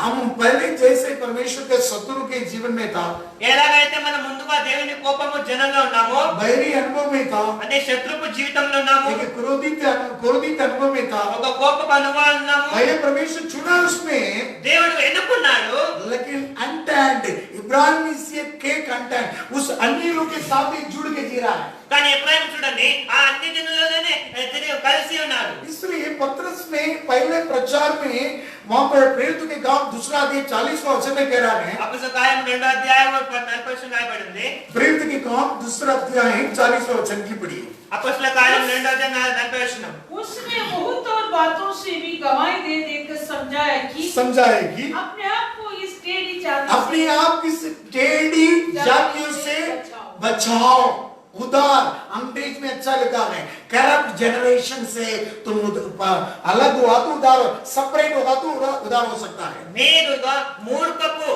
हम पहले जैसे परमेश्वर के शत्रु के जीवन में था, ఎలాగైతే మనం ముందుగా దేవుని కోపము జనంలో ఉన్నామో, बैरी अनुभव में था, అంటే శత్రుపు జీవితంలో ఉన్నాము, एक क्रोधित अनुभव में था, ఒక కోపపు అనుభవం ఉన్నాము. पहले परमेश्वर चुना उसमें, దేవుడు ఎన్నుకున్నాడు. लेकिन अनटैंड इब्राहिम से केक अनटैंड उस अन्य लोग के साथ ही जुड़ के जी रहा है। కానీ ఎఫ్రాయిము చూడండి, ఆ అన్ని జనులలోనే కలిసి ఉన్నాడు. पहले प्रचार में वहां पर प्रेरितों के काम दूसरा अध्याय 40वां वचन में कह रहा है, అపొస్తలుల కార్యం 2వ అధ్యాయం 40వ రాయబడింది. प्रेरित के काम दूसरा अध्याय 40वां वचन की पढ़िए. అపొస్తలుల కార్యం 2వ అధ్యాయం 40వ. उसने बहुत और बातों से भी गवाही दे देकर समझाए कि अपने आप को इस टेढ़ी जाति अपने आप इस टेढ़ी जातियों से बचाओ. उदार, अंग्रेज में अच्छा लिखा है, करप्ट जनरेशन से तुम अलग हुआ तो उदार, सेपरेट होगा तो उदार हो सकता है. మీరుగా మూర్ఖపు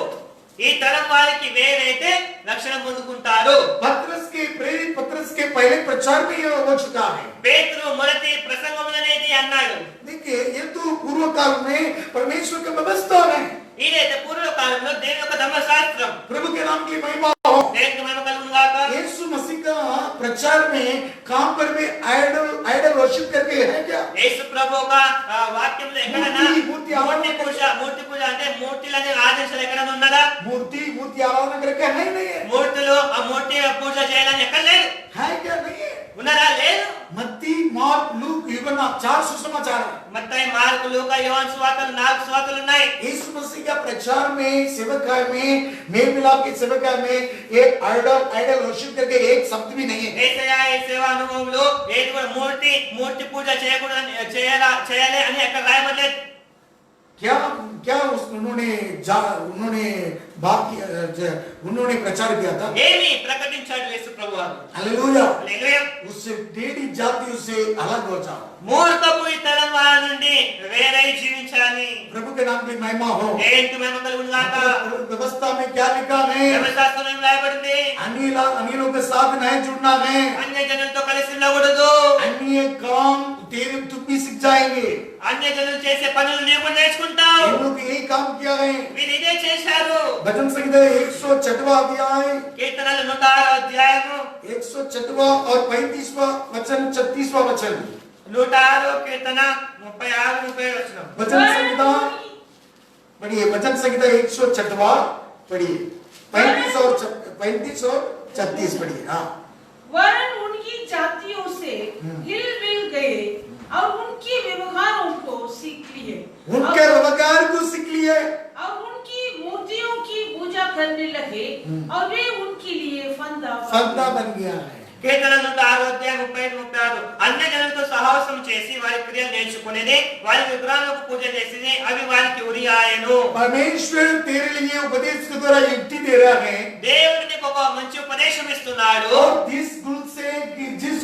ఈ తరం వారికి వేరైతే రక్షణ పొందుకుంటారు. पत्रस के प्रेरित पत्रस के पहले प्रचार में यह हो चुका है. పేతురు మొదటి ప్రసంగంలోనేది అన్నాడు. देखिए, ये तो पूर्व काल में परमेश्वर की व्यवस्था है. ఇదైతే పూర్వకాలంలో దేవుని యొక్క ధర్మశాస్త్రం. प्रभु के नाम की महिमा हो. దేవునికి మహిమ కలుగును గాక. यीशु मसीह का प्रचार में काम पर में आइडल वर्शिप करके है क्या? యేసు ప్రభువుక వాక్యంలో ఎక్కడైనా మూర్తి మూర్తి పూజ అంటే మూర్తిలనే ఆదేశాలు ఎక్కడైనా ఉన్నదా? मूर्ति आराधना करके है नहीं है. మూర్తులు ఆ మూర్తి పూజ చేయాలని ఎక్కడ లేదు. है क्या? नहीं है. ఉన్నదా? లేదు. मत्ती, मार्क, लूक, यूहन्ना 4 सुसमाचार है. మత్తయి, మార్కు, లూకా, యోహాను సువార్తలు 4 సువార్తలు ఉన్నాయి. यीशु मसीह का प्रचार में, सेवकाई में, मेल मिलाप की सेवकाई में एक आइडल वर्शिप करके एक शब्द भी नहीं है. యేసయ్య ఈ సేవా అనుభవంలో ఏది కూడా మూర్తి పూజ చేయకూడదని చేయాలి అని ఎక్కడ రాయబడలేదు. उन्होंने प्रचार किया था. ఏమి ప్రకటించాడు యేసు ప్రభువు? हालेलुया. హల్లెలూయా. उससे टेढ़ी जाति से अलग हो जाओ. మూర్ఖపు ఈ తరం వారి నుండి వేరై జీవించాలి. प्रभु के नाम की महिमा हो. దేవునికి మహిమ కలుగును గాక. व्यवस्था में क्या लिखा है? ధర్మశాస్త్రంలో ఏం రాయబడింది? अन्यों के साथ नहीं जुड़ना है. అన్య జనులతో కలిసి ఉండకూడదు. अन्य काम तुम भी सीख जाएंगे. అన్య జనులు చేసే పనులు నీవు కూడా నేర్చుకుంటావు. इन लोग यही काम किया है. వీరు ఇదే చేశారు. भजन संहिता 106वां अध्याय, కీర్తనలు 106వ అధ్యాయము 106वां और 35वां वचन, 36वां वचन. 106 కీర్తన 36 37 వచనం. भजन संहिता पढ़िए. भजन संहिता 106वां पढ़िए. 35 और 36 पढ़िए. हाँ. वरन उनकी जातियों से हिल मिल गए और उनके व्यवहारों को सीख लिए. उनके व्यवहार को सीख लिए और उनकी मूर्तियों की पूजा करने लगे और वे उनके लिए फंदा बन गया है. కీర్తనలు 106వ అధ్యాయం 35 36. అన్య జనులతో సహవాసం చేసి వారి క్రియలు నేర్చుకునేది, వారి విగ్రహాలకు పూజ చేసేది, అవి వారికి ఉరి ఆయను. परमेश्वर तेरे लिए उपदेश के द्वारा युक्ति दे रहा है. దేవుడు నీకు ఒక మంచి ఉపదేశం ఇస్తున్నాడు. और जिस गुण से जिस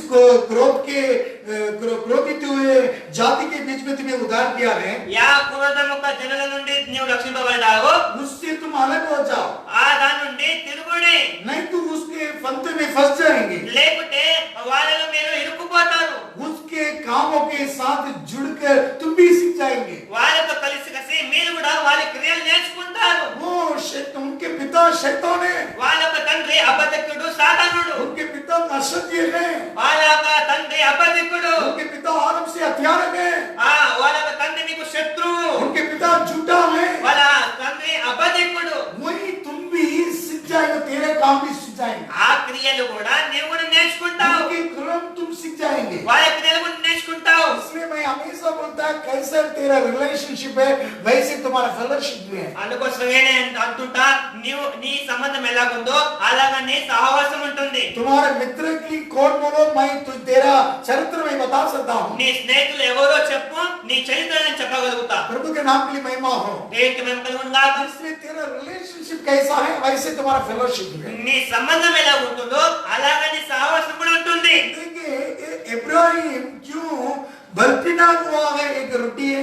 क्रोधित हुए जाति के बीच में तुम्हें उद्धार किया है, యా క్రోధముక జనుల నుండి నీవు రక్షింపబడ్డావు. उससे तुम अलग हो जाओ. ఆ దాని నుండి తిరుగుడి. नहीं तो उसके फंदे में फंस जाएंगे. లేకుంటే వాళ్ళలో మీరు ఇరుక్కుపోతారు. उसके कामों के साथ जुड़कर तुम भी सीख जाएंगे. వాళ్ళతో కలిసి మీరు కూడా వారి క్రియలు నేర్చుకుంటారు. वो उनके पिता शैतान है. వాళ్ళ యొక్క తండ్రి అబద్ధికుడు సాతానుడు. उनके पिता नरसंहारी है. వాళ్ళ యొక్క తండ్రి అబద్ధికుడు. उनके पिता आदम से हत्यारक है. వాళ్ళ యొక్క తండ్రి మీకు శత్రువు. उनके पिता झूठा है. వాళ్ళ తండ్రి అబద్ధికుడు. वही तुम भी सीख जाएगा. तेरे काम भी सीख जाएंगे. ఆ క్రియలు కూడా నీవు కూడా నేర్చుకుంటావు. उनके कर्म तुम सीख जाएंगे. వాళ్ళ క్రియలు కూడా నేర్చుకుంటావు. इसलिए मैं हमेशा बोलता है, कैसा तेरा रिलेशनशिप है वैसे तुम्हारा फेलोशिप भी है. అందుకోసమే నేను అంటుంటా, నీ సంబంధం ఎలాగుందో అలాగా నీ సహవాసం ఉంటుంది. तुम्हारे मित्र की कौन बोलो, मैं तेरा चरित्र में बता सकता हूँ. నీ స్నేహితులు ఎవరో చెప్పు, నీ చరిత్ర నేను చెప్పగలుగుతా. प्रभु के नाम के लिए महिमा हो. దేవునికి మహిమ కలుగును గాక. इसलिए तेरा रिलेशनशिप कैसा है वैसे तुम्हारा फेलोशिप भी है. నీ సంబంధం ఎలా ఉంటుందో అలాగా నీ సహవాసం కూడా ఉంటుంది. देखिए, इब्राहिम क्यों बर्तिनाग हुआ है? एक रोटी है.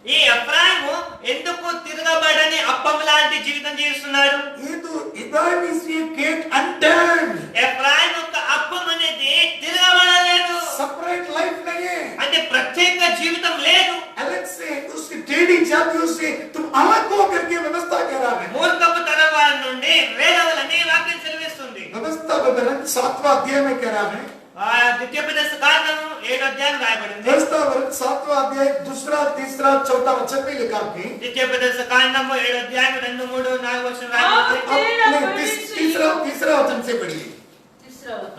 ఈ ఎఫ్రాయిము ఎందుకు తిరగబడని అప్పం లాంటి జీవితం జీవిస్తున్నాడు? ये तो इब्राहिम इसलिए केक अनटर्न्ड. ఎఫ్రాయిము యొక్క అప్పం అనేది తిరగబడలేదు. सेपरेट लाइफ नहीं है. అంటే ప్రత్యేక జీవితం లేదు. अलग से उसकी टेढ़ी जातियों से तुम अलग हो करके व्यवस्था कर रहा है. మూర్ఖపు తరం వారి నుండి వేరవలని వాక్యం సెలవిస్తుంది. व्यवस्था विवरण 7वां अध्याय में कह रहा है. ద్వితీయోపదేశ కాండము 7వ అధ్యాయం రాయబడింది. व्यवस्था विवरण 7वां अध्याय 2, 3, 4 वचन में लिखा है. ద్వితీయోపదేశ కాండము 7వ అధ్యాయం 2, 3, 4 వచనం రాయబడింది. तीसरा वचन से पढ़िए.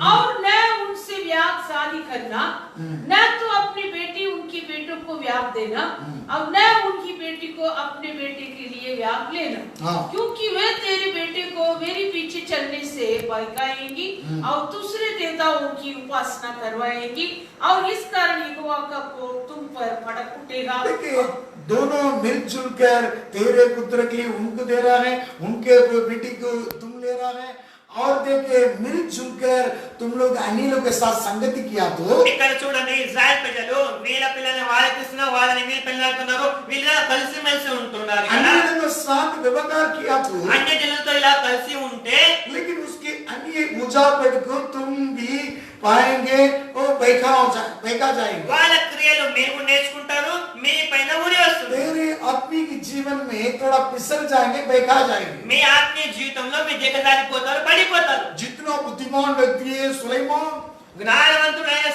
और न उनसे ब्याह शादी करना, न तो अपनी बेटी उनकी बेटों को व्याप देना, अब न उनकी बेटी को अपने बेटे के लिए व्याप लेना, क्योंकि वे तेरे बेटे को मेरे पीछे चलने से बहकाएंगी और दूसरे देवताओं की उपासना करवाएंगी, और इस कारण यहोवा का कोप तुम पर भड़क उठेगा। देखिए दोनों मिलजुल कर तेरे पुत्र के लिए उनको दे रहा है, उनके बेटी को तुम ले रहा है, और देखिए मिलजुल कर तुम लोग अन्य लोग के साथ संगति किया तो ఇక్కడ చూడండి ఇజ్రాయెల్ ప్రజలు వీళ్ళ పిల్లల్ని వాళ్ళకి ఇస్తున్న వాళ్ళని వీళ్ళ పిల్లలకున్నారు, వీళ్ళ కలిసి మెలిసి ఉంటున్నారు కదా। अन्य लोगों के साथ व्यवहार किया तो అన్య జనులతో ఇలా కలిసి ఉంటే लेकिन उसके अन्य मुजाबिक को तुम भी पाएंगे, वो बहका जाएंगे। వాళ్ళ క్రియలు మీరు నేర్చుకుంటారు, మీ పైన ఊరి వస్తుంది। तेरे आत्मिक जीवन में थोड़ा फिसल जाएंगे, बहका जाएंगे। మీ ఆత్మీయ జీవితంలో మీరు దిగజారిపోతారు, పడిపోతారు। जितना बुद्धिमान व्यक्ति है सुलेमान, జ్ఞానవంతుడైన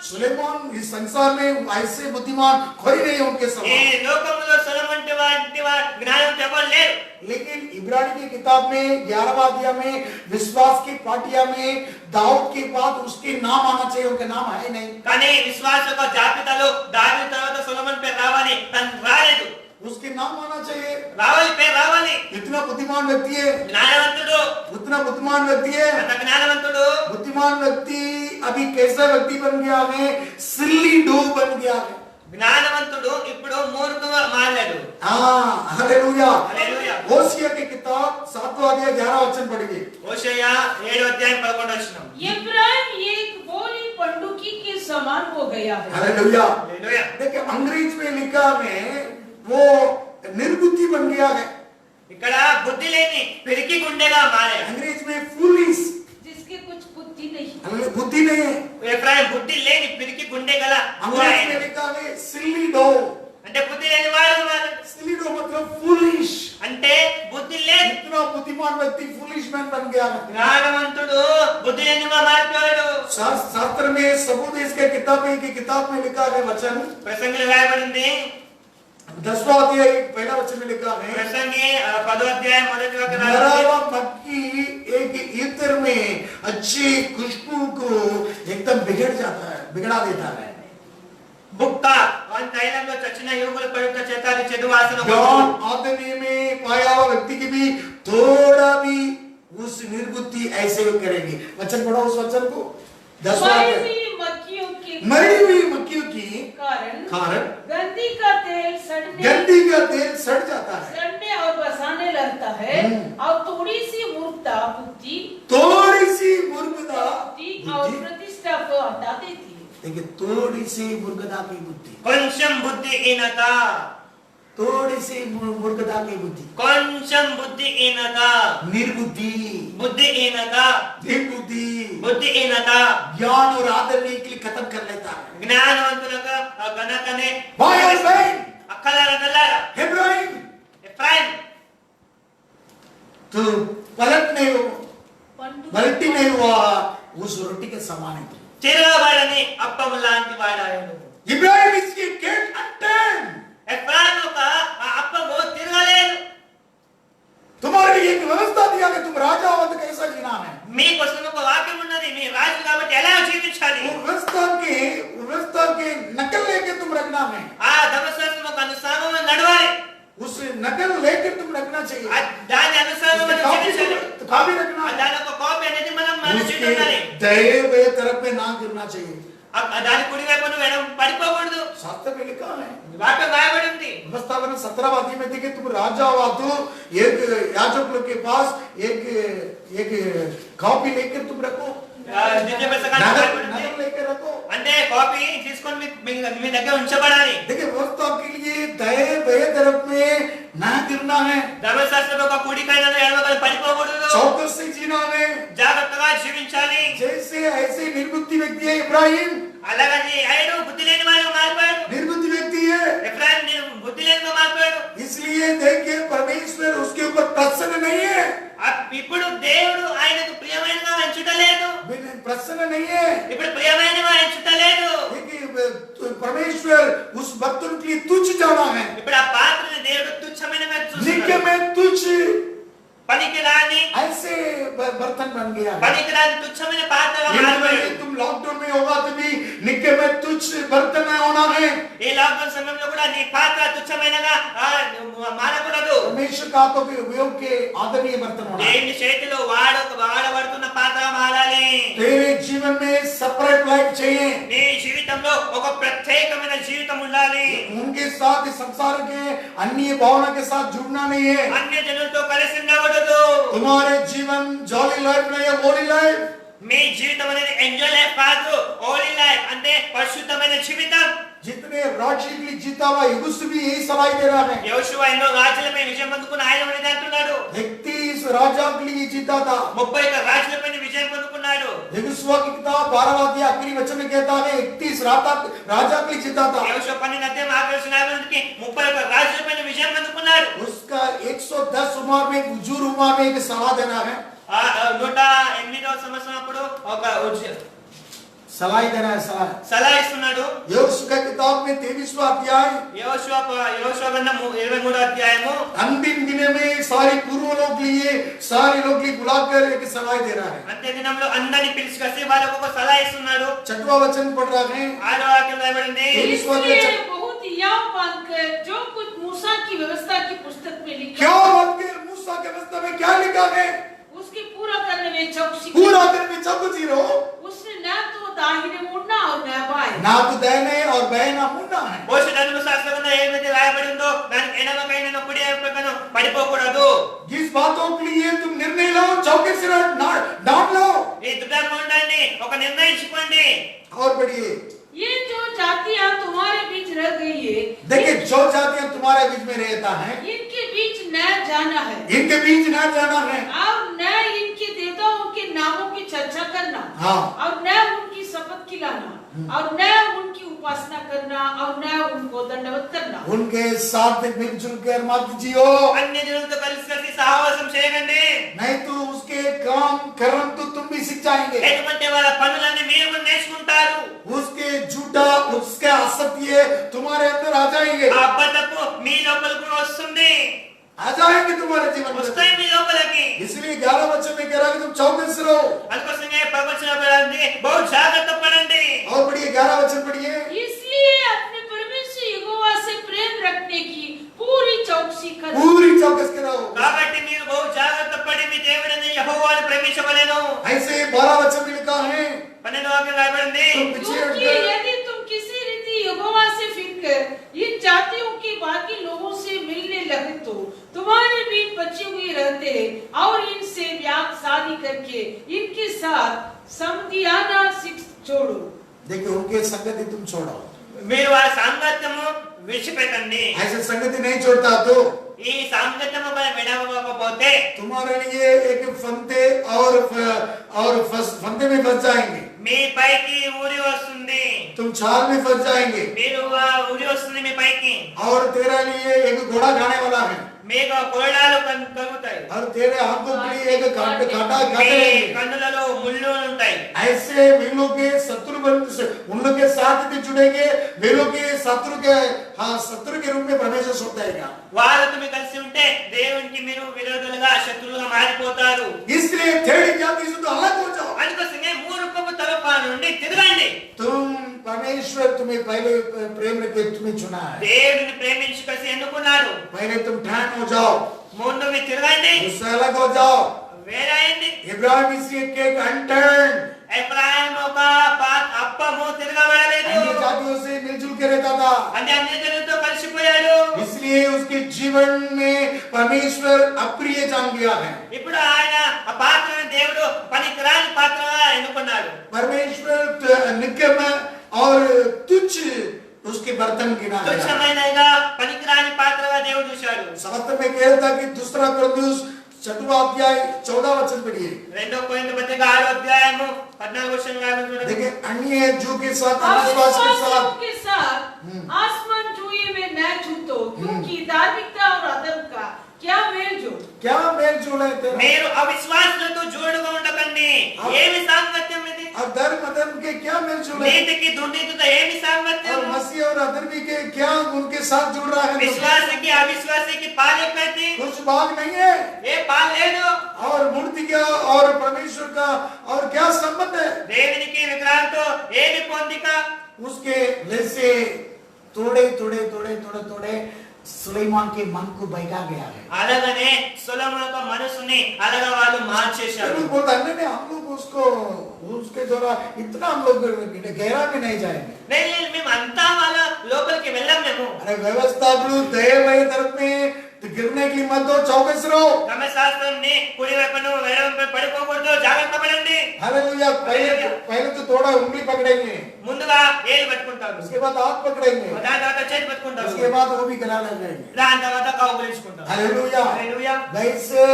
सुलेमान इस संसार में ऐसे बुद्धिमान कोई नहीं है उनके ఈ समान। లోకంలో సొలొమోను వంటి వాడు జ్ఞానవంతుడు ఎవరు లేరు। लेकिन इब्रानी की किताब में 11वां अध्याय में विश्वास की पाठिया में दाऊद के बाद उसके नाम आना चाहिए, उनके नाम है नहीं। కానీ విశ్వాస యొక్క జాబితాలో దావీదు తర్వాత సొలొమోను పేరు రావాలి, తను రాలేదు। उसके नाम आना चाहिए। రావాలి, పేరు రావాలి। इतना बुद्धिमान व्यक्ति है, జ్ఞానవంతుడు, उतना बुद्धिमान व्यक्ति है। అంత జ్ఞానవంతుడు। बुद्धिमान व्यक्ति अभी कैसा व्यक्ति बन गया है? सिल्ली डो बन गया है। జ్ఞానవంతుడు ఇప్పుడు మూర్ఖుగా మారాడు। हाँ हालेलुया। హల్లెలూయా। होशिया की किताब 7वां अध्याय 11वां वचन पढ़िए। హోషేయ 7వ అధ్యాయం 11వ వచనం। इब्राहिम एक बोली पंडुकी के समान हो गया है। हालेलुया। హల్లెలూయా। देखिए अंग्रेज में लिखा है वो निर्बुद्धि बन गया है। ఇక్కడ బుద్ధి లేని పిరికి గుండెగా మారాడు। अंग्रेज में फूलिश, जिसके कुछ बुद्धि नहीं। बुद्धि नहीं है। ఎఫ్రాయిం బుద్ధి లేని పిరికి గుండె గల अंग्रेज में लिखा है सिल्ली डो। అంటే బుద్ధి లేని వాడు। सिल्ली डो मतलब फूलिश। అంటే बుద్ధి లేని इतना बुद्धिमान व्यक्ति फूलिश मैन बन गया है। జ్ఞానవంతుడు బుద్ధి లేనిగా మారిపోయాడు। शास्त्र में सबूदेश के किताब में लिखा है वचन, ప్రసంగిలో రాయబడింది 10वां अध्याय पहला वचन में लिखा है ప్రసంగి 10వ అధ్యాయం మొదటి వాక్యం मरा రాయబడింది। हुआ मक्खी एक इत्र में अच्छी खुशबू को एकदम बिगड़ा देता है। బుక్క వాని తైలంలో చచ్చిన యువకుల పడుట చేత అది చెడు వాసన ज्ञान आदमी में पाया हुआ व्यक्ति की भी थोड़ा भी उस निर्बुद्धि ऐसे वो करेगी। वचन पढ़ो उस वचन को। 10वां अध्याय। मरी हुई मक्खियों की कारण गंदी का तेल सड़ जाता है, सड़ने और बसाने लगता है, और थोड़ी सी मूर्खता बुद्धि थोड़ी सी मूर्खता और प्रतिष्ठा को हटा देती है। देखिए थोड़ी सी मूर्खता की बुद्धि, కొంచెం బుద్ధిహీనత, थोड़ी सी मूर्खता की बुद्धि, కొంచెం బుద్ధిహీనత, निर्बुद्धि, బుద్ధిహీనత, निर्बुद्धि బుద్ధిహీనత ज्ञान और आदरणीय के लिए खत्म कर लेता है। జ్ఞానవంతులుగా గణకనే भाई और बहन, అక్కలారా इब्राहिम ఎఫ్రాయిం तो पलटी नहीं हुआ, उस रोटी के समान है। తిరగబడని అప్పము లాంటి వాడాయను। इब्राहिम इसकी गेट अटैन, ఎఫ్రాయిం ఒక అప్పము తిరగలేదు। तुम्हारे लिए एक व्यवस्था दिया कि तुम राजा हो तो कैसा जीना है। మీకోసం ఒక వాక్యం ఉన్నది, మీ రాజు కాబట్టి ఎలా జీవించాలి। वो व्यवस्था के नकल लेके तुम रखना है, ఆ ధర్మశాస్త్రముకు అనుసారంగా నడవాలి। उस नकल लेकर तुम रखना चाहिए, దాని అనుసారంగా జీవించాలి। काफी रखना है। దాని ఒక కాపీ అనేది మనం మనసులో ఉండాలి। दये हुए तरफ पे ना गिरना चाहिए। దాని కుడి వైపు ఎడం పడిపోకూడదు। शास्त्र में लिखा है, వాక్యం రాయబడి ఉంది। व्यवस्थापन 17वां अध्याय में देखिए तुम राजा हुआ तो एक याजक लोग के पास एक कॉपी लेकर तुम रखो, ద్వితీయ పుస్తకాన్ని రాయబడి ఉంది। नकल लेकर रखो। అంటే కాపీ తీసుకొని మీ దగ్గర ఉంచబడాలి। देखिए व्यवस्था के लिए दये भय तरफ में ना गिरना है, ధర్మశాస్త్రం ఒక కుడికైనా ఎడమకైనా పడిపోకూడదు। चौकस से जीना है। జాగ్రత్తగా జీవించాలి। जैसे ऐसे निर्बुद्धि व्यक्ति है इब्राहिम, అలాగని ఆయన బుద్ధి లేని వాడు మారిపోయాడు। निर्बुद्धि व्यक्ति है, ఎఫ్రాయిం బుద్ధి లేనిగా మారిపోయాడు। इसलिए देखिए परमेश्वर उसके ऊपर प्रसन्न नहीं है, ఇప్పుడు దేవుడు ఆయనకు ప్రియమైనగా ఎంచుటలేదు। प्रसन्न नहीं है। ఇప్పుడు ప్రియమైనగా ఎంచుటలేదు। देखिए परमेश्वर उस बर्तन के लिए तुच्छ जाना है, ఇప్పుడు ఆ పాత్రని దేవుడు తుచ్చమైనగా नित्य చూస్తున్నాడు। में तुच्छ, పనికిరాని ऐसे बर्तन बन गया है। పనికిరాని తుచ్చమైన పాత్రగా ये మారిపోయాడు. नहीं, तुम लॉकडाउन में होगा तो भी निक्के में तुच्छ बर्तन में होना है। ఈ లాక్డౌన్ సమయంలో కూడా నీ పాత్ర తుచ్చమైనగా మారకూడదు. परमेश्वर का तो भी उपयोग के आदरणीय बर्तन होना है। దేవుని చేతిలో వాడబడుతున్న పాత్రగా మారాలి. तेरे जीवन में सेपरेट लाइफ चाहिए। నీ జీవితంలో ఒక ప్రత్యేకమైన జీవితం ఉండాలి. उनके साथ इस संसार के अन्य भावना के साथ जुड़ना नहीं है। అన్య జనులతో కలిసి ఉండకూడదు. तुम्हारे जीवन जॉली लाइफ नहीं है, होली लाइफ। మీ జీవితం అనేది ఎంజాయ్ లైఫ్ కాదు, హోలీ లైఫ్ అంటే పరిశుద్ధమైన జీవితం. जितने राज्य जीता हुआ यहोशू भी यही सलाह दे रहा है। యోషువ ఎన్నో రాజులపై విజయం పొందుకున్న ఆయన అనేది అంటున్నాడు. 31 राजा के लिए जीता था। 31 రాజులపై విజయం పొందుకున్నాడు. यहोशू की किताब 12वां अध्याय आखिरी वचन में कहता है 31 राजा के लिए जीता था। యోషువ 12 అధ్యాయం ఆఖరి వచనానికి 31 రాజులపై విజయం పొందుకున్నాడు. उसका 110 उम्र में बुजुर्ग उम्र में एक सलाह देना है। 108వ సంవత్సరం అప్పుడు ఒక सलाह देना है, సలహా ఇస్తున్నాడు. यहोशू की किताब में 23वां अध्याय యోషువ గ్రంథం 23వ అధ్యాయము अंतिम दिन में सारे पूर्व लोग लिए सारे लोग लिए बुलाकर एक सलाह दे रहा है। అంత్య దినంలో అందరిని పిలిచి కసి వాళ్ళకు ఒక సలహా ఇస్తున్నాడు. 6वां वचन पढ़ रहा है। 6వ వాక్యం రాయబడింది. इसलिए बहुत याव बांधकर जो कुछ मूसा की व्यवस्था की पुस्तक में लिखा क्यों बनकर मूसा के व्यवस्था में क्या लिखा है, उसके पूरा करने में चौकसी पूरा दिन में चौकसी रहो। उसने न तो दाहिने मुड़ना और न बाएं, ना तो दाहिने और बाएं ना मुड़ना है। మోషే ధర్మశాస్త్రంలో ఏమైతే రాయబడి ఉందో దానికి ఎడమకైనా కుడి వైపుకైనా పడిపోకూడదు. जिस बातों के लिए तुम निर्णय लो चौकसी डांट लो ఈ దుర్మార్గుడిని ఒక నిర్ణయించుకోండి. और बढ़िए। ये जो जातियां तुम्हारे बीच रह गई है, देखिए जो जातियां तुम्हारे बीच में रहता है इनके बीच न जाना है इनके बीच ना जाना है। और न इनके देवताओं के नामों की चर्चा करना, हाँ। और न उनकी शपथ खिलाना, और न उनकी उपासना करना, और न उनको दंडवत करना। उनके साथ मिलजुल कर मत जियो, అన్య జనులతో కలిసి సహవాసం చేయకండి. नहीं तो उसके काम कर्म तो तुम भी सीख जाएंगे। ఎటువంటి వాళ్ళ పనులన్నీ మీరు కూడా నేర్చుకుంటారు. उसके झूठा उसके असत्य तुम्हारे अंदर आ जाएंगे, ఆ అబద్ధపు మీ లోపలికి వస్తుంది, आ जाएंगे तुम्हारे जीवन में। వస్తాయి మీ లోపలికి. इसलिए 11 वचन में कह रहा है कि तुम चौकस रहो। అందుకోసమే ప్రవచనబడింది బహు జాగ్రత్త పడండి. और बढ़िए 11 वचन पढ़िए। इसलिए अपने परमेश्वर यहोवा से प्रेम रखने की पूरी चौकसी करो। पूरी चौकस के रहो। కాబట్టి మీరు బహు జాగ్రత్త పడి మీ దేవుడిని యెహోవాను ప్రేమించవలెను. ऐसे 12 वचन में लिखा है 12వ వాక్యం రాయబడింది. तुम पीछे हट क्योंकि कर यदि तुम किसी रीति यहोवा से फिरकर इन जातियों के बाकी लोगों से मिलने लगे तो तुम्हारे बीच बचे हुए रहते हैं और इनसे ब्याह शादी करके इनके साथ समधियाना सिख छोड़ो। देखिए उनके संगति तुम छोड़ो। మీరు ఆ సాంగత్యము విడిచిపెట్టండి. ऐसे संगति नहीं छोड़ता तो ఈ సాంగత్యము విడవకపోతే तुम्हारे लिए एक फंदे और फंदे में फंस जाएंगे, మీ పైకి ఊరి వస్తుంది. तुम छाल में फंस जाएंगे, మీరు ఊరి వస్తుంది మీ పైకి. और तेरे लिए एक घोड़ा खाने वाला है, మీకు కొరడాలు కలుగుతాయి. और तेरे हाथों के लिए एक कांटा మీ काटे रहेंगे। కన్నులలో ముళ్ళు ఉంటాయి. ऐसे वे लोग के शत्रु उन लोग के साथ भी जुड़ेंगे, वे लोग के शत्रु के रूप में परमेश्वर सोचता है। వాళ్ళతో మీరు కలిసి ఉంటే దేవునికి మీరు విరోధులుగా శత్రువులుగా మారిపోతారు. इसलिए थेड़ी जाति से तो अलग हो जाओ। అందుకోసమే మూర్ఖపు తలప నుండి తిరగండి. तुम परमेश्वर तुम्हें पहले प्रेम रखे तुम्हें चुना है, దేవుడిని ప్రేమించి కలిసి ఎన్నుకున్నాడు. पहले तुम ठान हो जाओ, ముందు మీరు తిరగండి, उससे अलग हो जाओ। వేరైంది. इब्राहिम इसलिए केक अनटर्न ఎఫ్రాయిం ఒక అప్పము తిరగబడలేదు. अन्य जातियों से मिलजुल के रहता था, అంటే అన్ని జనులతో కలిసిపోయాడు. इसलिए उसके जीवन में परमेश्वर अप्रिय जान गया है। ఇప్పుడు ఆయన ఆ పాత్రను దేవుడు పనికిరాని పాత్రగా ఎన్నుకున్నాడు. परमेश्वर निकम और तुच्छ उसके बर्तन गिना है। తుచ్చమైనగా పనికిరాని పాత్రగా దేవుడు చూశాడు. शास्त्र में कहता कि दूसरा कोरिन्थियोस 6वां अध्याय 14 वचन पढ़िए। 2 కొరింథీ పత్రిక 6వ అధ్యాయము 14వ వచనం చూడండి. देखिए अन्य जू के साथ अविश्वास के साथ आसमान जुए में न छूतो, क्योंकि धार्मिकता और अधर्म का क्या मेल जोल। क्या मेल जोल है तेरा? మీరు అవిశ్వాసులతో జోడుగా ఉండకండి. ఏమి సాంగత్యం ఇది? और धर्म अधर्म के क्या मिलजुल है? నీతికి దుర్నీతితో ఏమి और సాంగత్యం? मसीह और अधर्मी के क्या उनके साथ जुड़ रहा है? విశ్వాసికి అవిశ్వాసికి పాలెక్కడి? कुछ भाग नहीं है। ఏ పాలు లేదు. और मूर्ति का और परमेश्वर का और क्या संबंध है? దేవునికి విగ్రహంతో ఏమి పొందిక? उसके जैसे थोड़े थोड़े थोड़े थोड़े थोड़े सुलेमान के मन को बहका गया है। అలాగనే సొలొమోను యొక్క మనసుని అలాగా వాళ్ళు మార్చేశారు. फिर बोलता है नहीं हम लोग उसको उसके द्वारा इतना हम लोग गहरा में नहीं जाएंगे। లేదు మేము అంతా వాళ్ళ లోపలికి వెళ్ళాం మేము. अरे व्यवस्था दया तरफ में तो गिरने के लिए मत दो, चौकस रहो। ధర్మశాస్త్రాన్ని కుడి వైపును ఎడమ పడిపోకూడదు, జాగ్రత్త పడండి. हालेलुया। पहले तो थोड़ा उंगली पकड़ेंगे, ముందుగా ఏలు పట్టుకుంటారు, उसके बाद हाथ पकड़ेंगे, దాని తర్వాత చేతి పట్టుకుంటారు, उसके बाद वो भी गला लग जाएंगे। దాని తర్వాత కౌగిలించుకుంటారు. हालेलुया। హల్లెలూయా. वैसे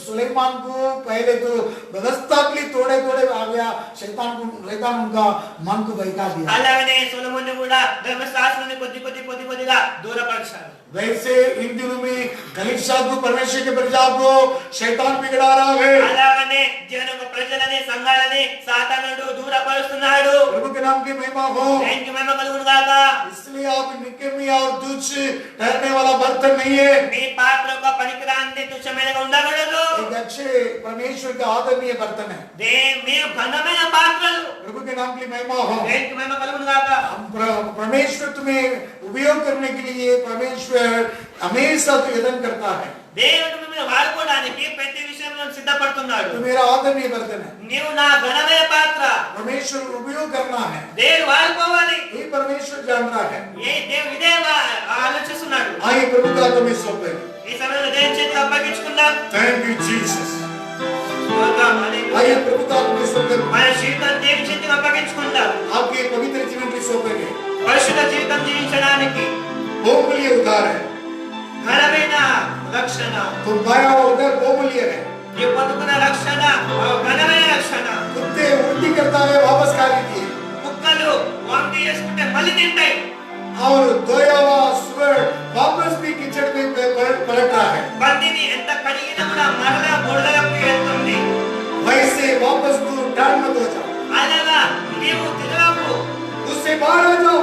सुलेमान को पहले तो व्यवस्था के लिए थोड़े थोड़े आ गया, शैतान उनका मन को बहका दिया। అలాగనే సొలొమోను కూడా ధర్మశాస్త్రాన్ని కొద్దిగా దూరపరిచారు. वैसे इन दिनों में गलीशा को परमेश्वर के प्रजा को शैतान बिगड़ा रहा है। అలాగనే జనక ప్రజలని సంఘాలని సాతానుడు దూరపరుస్తున్నాడు. प्रभु के नाम की महिमा हो। ఆయనకి మహిమ కలుగును గాక. इसलिए आप निकम्मी और तुच्छ ठहरने वाला बर्तन नहीं है। మీ పాత్ర ఒక పనికిరాని తుచ్చమైనగా ఉండకూడదు. एक अच्छे परमेश्वर का आदरणीय बर्तन है। మీరు ఘనమైన పాత్రలు. प्रभु के नाम की महिमा हो। ఆయనకి మహిమ కలుగును గాక. परमेश्वर तुम्हें उपयोग करने के लिए परमेश्वर हमेशा तो यत्न करता है। దేవుడు మిమ్మల్ని వాడుకోవడానికి ప్రతి విషయంలో సిద్ధపడుతున్నాడు. तो मेरा आदरणीय बर्तन है, నీవు నా ఘనమైన పాత్ర. परमेश्वर उपयोग करना है, దేవుడు వాడుకోవాలి. ये परमेश्वर जान रहा है। ఏ దేవుడు ఇదే ఆలోచిస్తున్నాడు. आइए प्रभु का तुम्हें सौंपे। ఈ సమయంలో దేవుని చేతికి అప్పగించుకుందాం. Thank you Jesus. స్తోత్రం, హల్లెలూయా. आइए प्रभु का तुम्हें सौंपे। మన జీవితాన్ని దేవుని చేతికి అప్పగించుకుందాం. आपके पवित्र जीवन की सौंपेंगे। పరిశుద్ధ జీవితం జీవించడానికి बहुमूल्य उद्धार है, ఘనమైన రక్షణ. तो पाया हुआ उद्धार बहुमूल्य है। ఈ పొందుకున్న రక్షణ ఘనమైన రక్షణ. कुत्ते उल्टी करता है वापस खा लेती है, కుక్కలు వాంతి చేసుకుంటే మళ్ళీ తింటాయి. और धोया हुआ सुअर वापस भी कीचड़ में पलट रहा है। బండిని ఎంత కడిగినా కూడా మరలా బురదలోకి వెళ్తుంది. वैसे वापस तू डाल मत हो जाओ, అలాగా నీవు తిరగకు. उससे बाहर आ जाओ,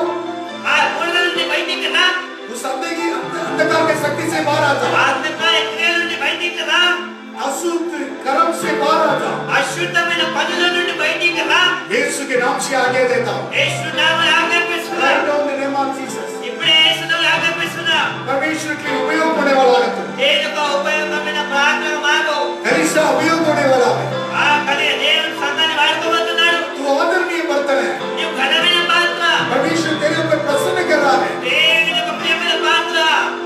ఆ బురద నుండి బయటికి రా. उस अंधकार की शक्ति से बाहर आ जाओ, ఆ అంధకార క్రియల నుండి బయటికి రా. अशुद्ध कर्म से बाहर आ जाओ। అశుద్ధమైన పనుల నుండి బయటికి రా. यीशु के नाम से आगे देता हूँ। యేసు నామములో ఆజ్ఞాపిస్తున్నా. Right now in the name of Jesus। ఇప్పుడే యేసు నామములో ఆజ్ఞాపిస్తున్నా. परमेश्वर के लिए उपयोग होने वाला है तू, దేవునికి ఉపయోగమైన ప్రార్థన మాకు. हमेशा उपयोग होने वाला है। ఆ కలి దేవుని సంతాన్ని వాడుకోబోతున్నాడు. तू आदरणीय बर्तन है, నీవు ఘనమైన పాత్ర. परमेश्वर तेरे ऊपर प्रसन्न कर रहा है। దేవుని యొక్క ప్రియమైన పాత్ర.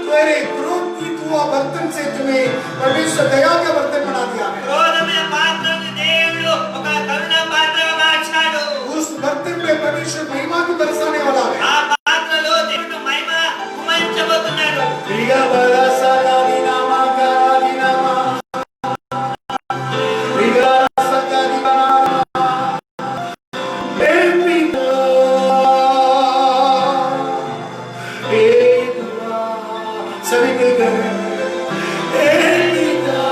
तेरे क्रोध की हुआ बर्तन से तुम्हें परमेश्वर दया का बर्तन बना दिया है। క్రోధమైన పాత్రను దేవుడు ఒక కరుణ పాత్రగా మార్చాడు. उस बर्तन में परमेश्वर महिमा को बरसाने वाला है। ఆ పాత్రలో దేవుడు మహిమ కుమరించబోతున్నాడు. प्रिया बड़ा साला दीनामा का दीनामा, प्रिया सका दीनामा, ए पिता, ए दुआ, सभी मिलकर ए पिता,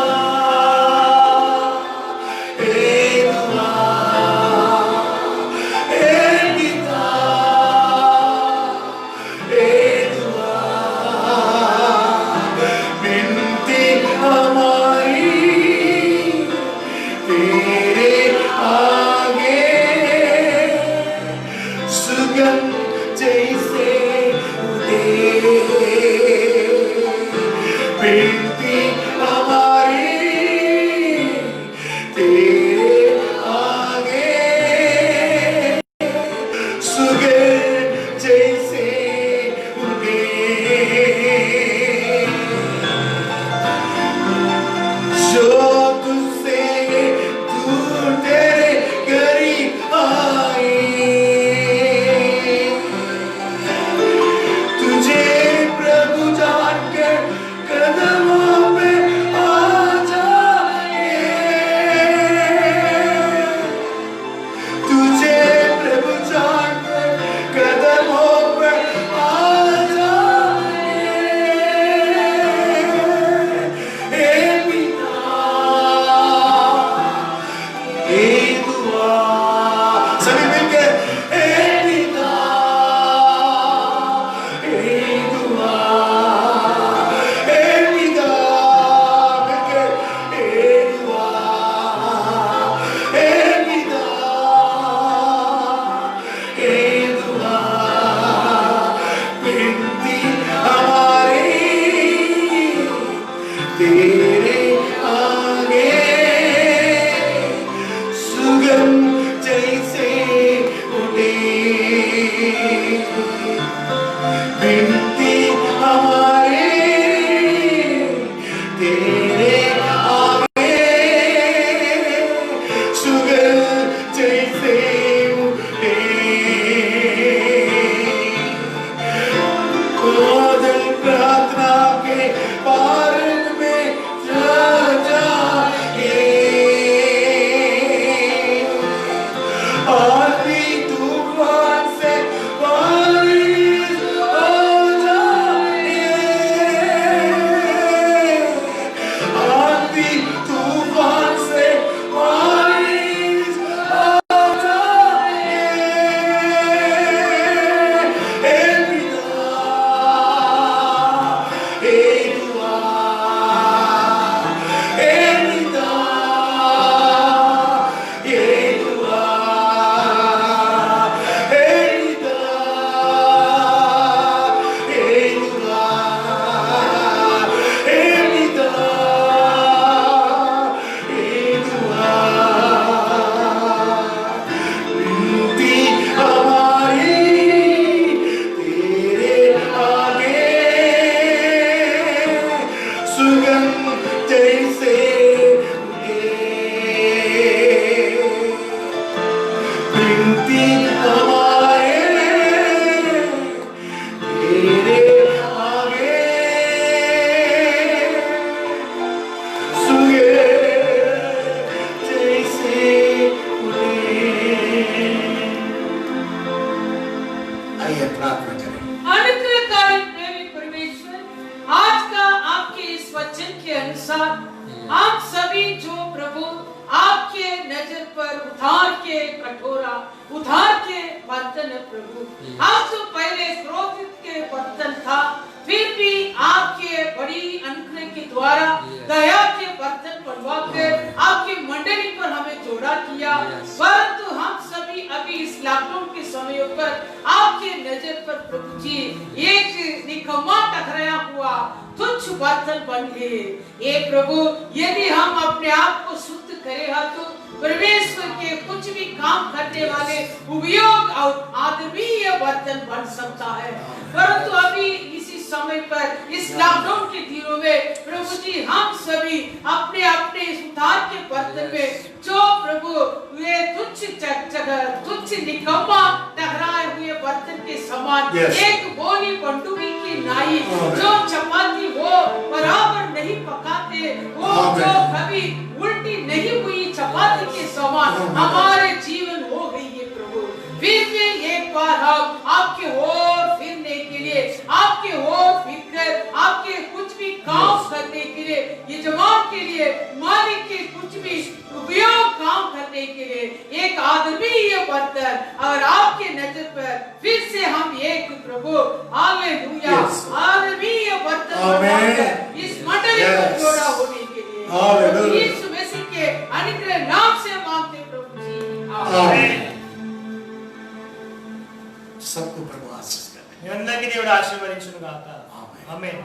धरती तूफान से बारिश आ जाए। हे पिता, हे दुआ, हे पिता, हे दुआ, हे पिता, हे दुआ, हे पिता, हे दुआ। विनती हमारी तेरे आगे सुगंध जैसे उगे। विनती हमारे तेरे आगे सुगे जैसे उगे। आइए प्रार्थना करें। अनुग्रहकारी प्रेमी परमेश्वर, आज का आपके इस वचन के अनुसार आप सभी जो प्रभु आपके नजर पर उधार के कटोरा, उधार के बर्तन है प्रभु। आप तो पहले क्रोधित के बर्तन था, फिर भी आपके बड़ी अनुग्रह के द्वारा दया के बर्तन बनवाकर आपके मंडली पर हमें जोड़ा किया। परंतु हम सभी अभी इस लॉकडाउन के समय पर आपके नजर पर प्रभु जी एक निकम्मा टकराया हुआ तुच्छ बर्तन बन गए। ये प्रभु, यदि हम अपने आप को शुद्ध करें तो परमेश्वर के कुछ भी काम करने वाले उपयोग और आदरणीय बर्तन बन सकता है। परंतु अभी इसी समय पर इस लॉकडाउन के दिनों में प्रभु जी हम सभी अपने अपने उधार के बर्तन में जो प्रभु वे तुच्छ निकम्मा टकराए हुए बर्तन के समान एक बोली पंडुबी की नाई जो चपाती वो बराबर नहीं पकाते, वो जो कभी उल्टी नहीं हुई चपाती के समान हमारे जीवन हो गई है प्रभु। फिर भी एक बार हम आपके ओर फिरने के लिए, आपके ओर फिरकर आपके कुछ भी काम करने के लिए, यजमान के लिए, मालिक के कुछ भी उपयोग काम करने के लिए एक आदरणीय बर्तन और आपके नजर पर फिर से हम एक प्रभु हालेलुया आदरणीय बर्तन बनवाकर इस मंडली को जोड़ा होने के लिए यीशु मसीह के अनुग्रह नाम से मांगते प्रभु जी, आमीन। सबको प्रभु आशीष करे। మీ అందరికీ దేవుడు ఆశీర్వదించును గాక. ఆమేన్.